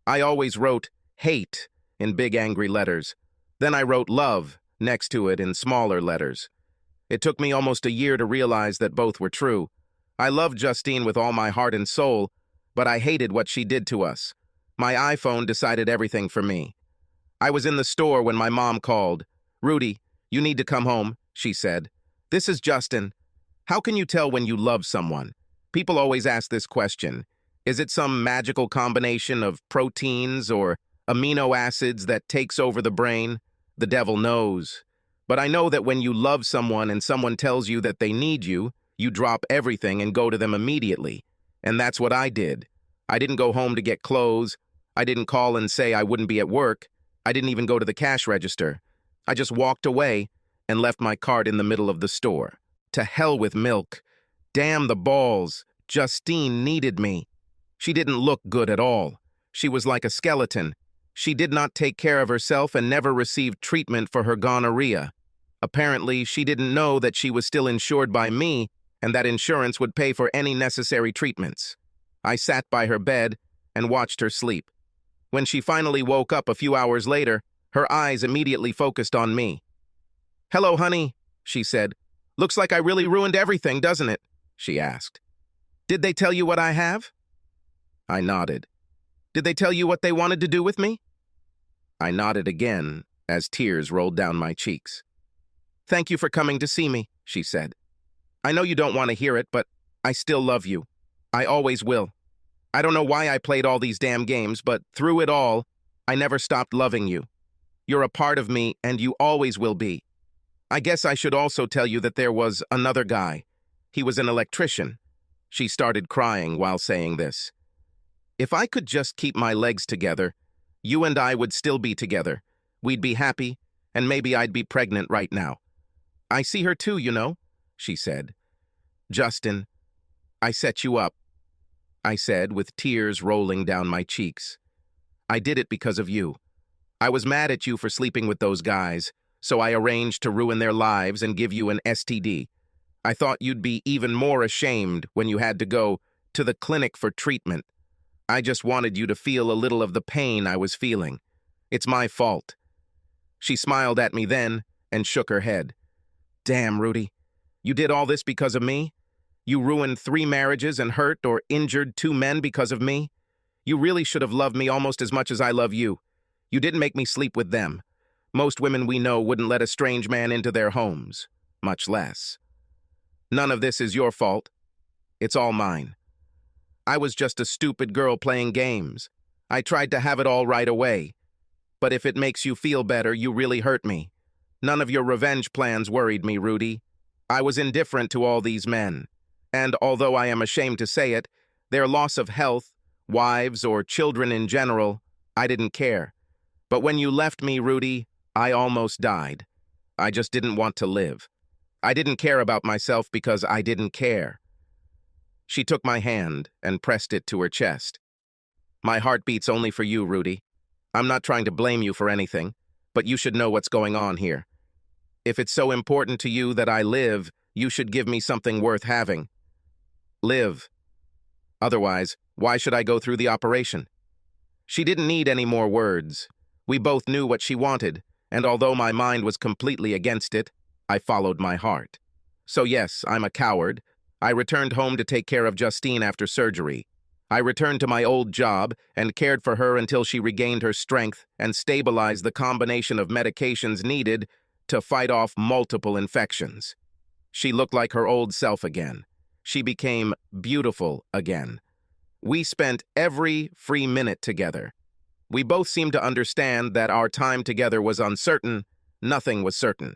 S1: I always wrote hate in big angry letters. Then I wrote love next to it in smaller letters. It took me almost a year to realize that both were true. I loved Justine with all my heart and soul, but I hated what she did to us. My iPhone decided everything for me. I was in the store when my mom called. Rudy, you need to come home, she said. This is Justin. How can you tell when you love someone? People always ask this question. Is it some magical combination of proteins or amino acids that takes over the brain? The devil knows. But I know that when you love someone and someone tells you that they need you, you drop everything and go to them immediately. And that's what I did. I didn't go home to get clothes. I didn't call and say I wouldn't be at work. I didn't even go to the cash register. I just walked away and left my cart in the middle of the store. To hell with milk. Damn the balls. Justine needed me. She didn't look good at all. She was like a skeleton. She did not take care of herself and never received treatment for her gonorrhea. Apparently, she didn't know that she was still insured by me and that insurance would pay for any necessary treatments. I sat by her bed and watched her sleep. When she finally woke up a few hours later, her eyes immediately focused on me. "Hello, honey," she said. "Looks like I really ruined everything, doesn't it?" she asked. "Did they tell you what I have?" I nodded. "Did they tell you what they wanted to do with me?" I nodded again as tears rolled down my cheeks. "Thank you for coming to see me," she said. "I know you don't want to hear it, but I still love you. I always will. I don't know why I played all these damn games, but through it all, I never stopped loving you. You're a part of me, and you always will be. I guess I should also tell you that there was another guy. He was an electrician." She started crying while saying this. "If I could just keep my legs together, you and I would still be together. We'd be happy, and maybe I'd be pregnant right now. I see her too, you know," she said. "Justin, I set you up," I said with tears rolling down my cheeks. "I did it because of you. I was mad at you for sleeping with those guys, so I arranged to ruin their lives and give you an STD. I thought you'd be even more ashamed when you had to go to the clinic for treatment. I just wanted you to feel a little of the pain I was feeling. It's my fault." She smiled at me then and shook her head. "Damn, Rudy, you did all this because of me? You ruined 3 marriages and hurt or injured 2 men because of me? You really should have loved me almost as much as I love you. You didn't make me sleep with them. Most women we know wouldn't let a strange man into their homes, much less. None of this is your fault. It's all mine. I was just a stupid girl playing games. I tried to have it all right away. But if it makes you feel better, you really hurt me. None of your revenge plans worried me, Rudy. I was indifferent to all these men. And although I am ashamed to say it, their loss of health, wives, or children in general, I didn't care. But when you left me, Rudy, I almost died. I just didn't want to live. I didn't care about myself because I didn't care." She took my hand and pressed it to her chest. "My heart beats only for you, Rudy. I'm not trying to blame you for anything, but you should know what's going on here. If it's so important to you that I live, you should give me something worth having. Live. Otherwise, why should I go through the operation?" She didn't need any more words. We both knew what she wanted, and although my mind was completely against it, I followed my heart. So yes, I'm a coward. I returned home to take care of Justine after surgery. I returned to my old job and cared for her until she regained her strength and stabilized the combination of medications needed to fight off multiple infections. She looked like her old self again. She became beautiful again. We spent every free minute together. We both seemed to understand that our time together was uncertain. Nothing was certain.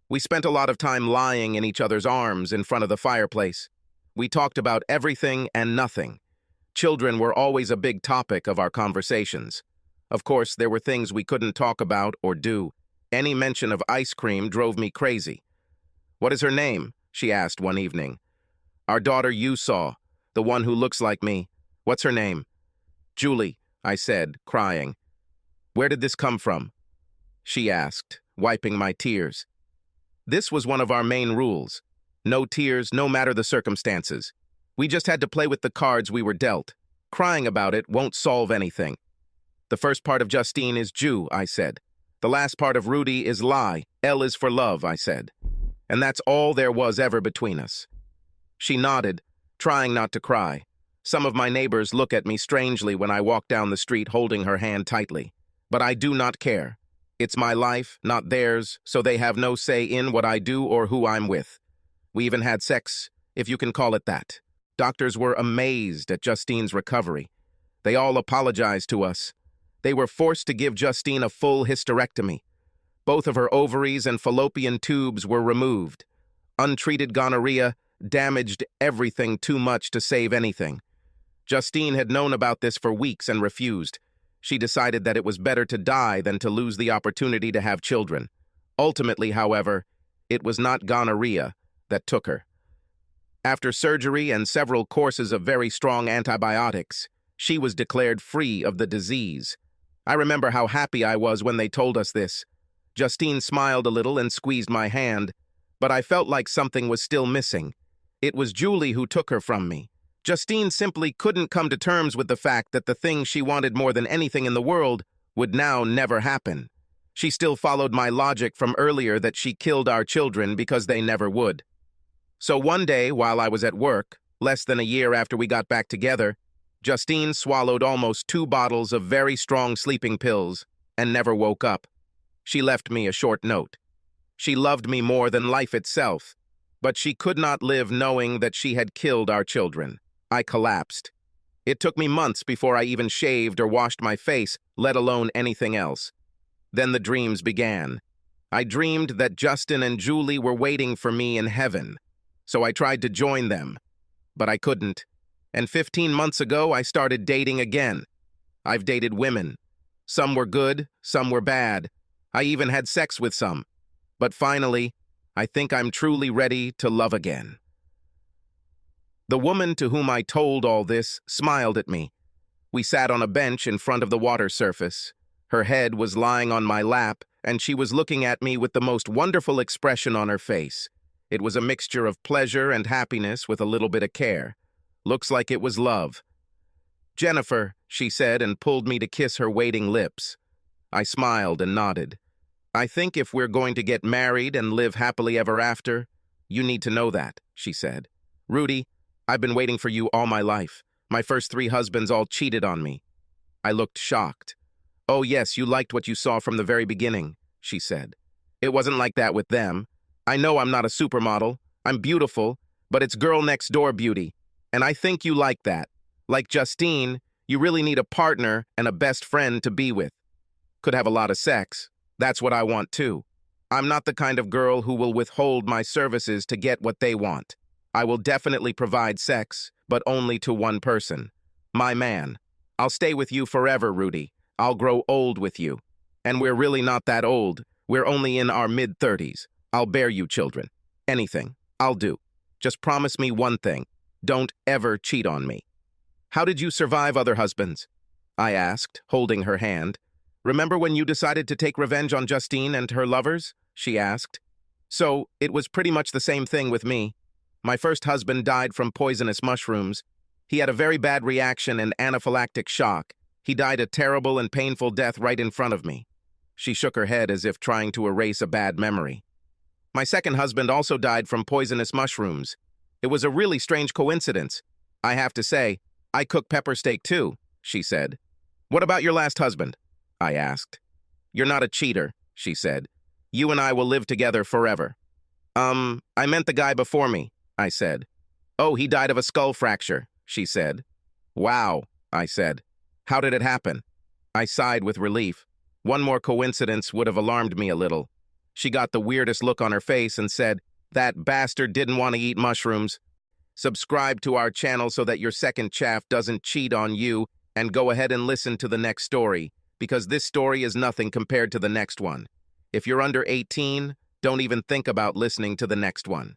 S1: We spent a lot of time lying in each other's arms in front of the fireplace. We talked about everything and nothing. Children were always a big topic of our conversations. Of course, there were things we couldn't talk about or do. Any mention of ice cream drove me crazy. "What is her name?" she asked one evening. "Our daughter you saw, the one who looks like me. What's her name?" "Julie," I said, crying. "Where did this come from?" she asked, wiping my tears. This was one of our main rules. No tears, no matter the circumstances. We just had to play with the cards we were dealt. Crying about it won't solve anything. "The first part of Justine is Jew," I said. "The last part of Rudy is lie. L is for love," I said. And that's all there was ever between us. She nodded, trying not to cry. Some of my neighbors look at me strangely when I walk down the street holding her hand tightly. But I do not care. It's my life, not theirs, so they have no say in what I do or who I'm with. We even had sex, if you can call it that. Doctors were amazed at Justine's recovery. They all apologized to us. They were forced to give Justine a full hysterectomy. Both of her ovaries and fallopian tubes were removed. Untreated gonorrhea damaged everything too much to save anything. Justine had known about this for weeks and refused. She decided that it was better to die than to lose the opportunity to have children. Ultimately, however, it was not gonorrhea that took her. After surgery and several courses of very strong antibiotics, She was declared free of the disease. I remember how happy I was when they told us this. Justine smiled a little and squeezed my hand, but I felt like something was still missing. It was Julie who took her from me. Justine simply couldn't come to terms with the fact that the thing she wanted more than anything in the world would now never happen. She still followed my logic from earlier that she killed our children because they never would. So one day, while I was at work, less than a year after we got back together, Justine swallowed almost 2 bottles of very strong sleeping pills and never woke up. She left me a short note. She loved me more than life itself, but she could not live knowing that she had killed our children. I collapsed. It took me months before I even shaved or washed my face, let alone anything else. Then the dreams began. I dreamed that Justin and Julie were waiting for me in heaven, so I tried to join them, but I couldn't. And 15 months ago, I started dating again. I've dated women. Some were good, some were bad. I even had sex with some. But finally, I think I'm truly ready to love again. The woman to whom I told all this smiled at me. We sat on a bench in front of the water surface. Her head was lying on my lap, and she was looking at me with the most wonderful expression on her face. It was a mixture of pleasure and happiness with a little bit of care. Looks like it was love. "Jennifer," she said, and pulled me to kiss her waiting lips. I smiled and nodded. "I think if we're going to get married and live happily ever after, you need to know that," she said. "Rudy, I've been waiting for you all my life. My first 3 husbands all cheated on me." I looked shocked. "Oh yes, you liked what you saw from the very beginning," she said. "It wasn't like that with them. I know I'm not a supermodel. I'm beautiful, but it's girl next door beauty. And I think you like that. Like Justine, you really need a partner and a best friend to be with. Could have a lot of sex. That's what I want too. I'm not the kind of girl who will withhold my services to get what they want. I will definitely provide sex, but only to one person. My man. I'll stay with you forever, Rudy. I'll grow old with you. And we're really not that old. We're only in our mid-30s. I'll bear you children. Anything. I'll do. Just promise me one thing. Don't ever cheat on me." "How did you survive other husbands?" I asked, holding her hand. "Remember when you decided to take revenge on Justine and her lovers?" she asked. "So, it was pretty much the same thing with me. My first husband died from poisonous mushrooms. He had a very bad reaction and anaphylactic shock. He died a terrible and painful death right in front of me." She shook her head as if trying to erase a bad memory. "My second husband also died from poisonous mushrooms. It was a really strange coincidence. I have to say, I cook pepper steak too," she said. "What about your last husband?" I asked. "You're not a cheater," she said. "You and I will live together forever." I meant the guy before me," I said. "Oh, he died of a skull fracture," she said. "Wow," I said. "How did it happen?" I sighed with relief. One more coincidence would have alarmed me a little. She got the weirdest look on her face and said, "That bastard didn't want to eat mushrooms." Subscribe to our channel so that your second chaff doesn't cheat on you, and go ahead and listen to the next story, because this story is nothing compared to the next one. If you're under 18, don't even think about listening to the next one.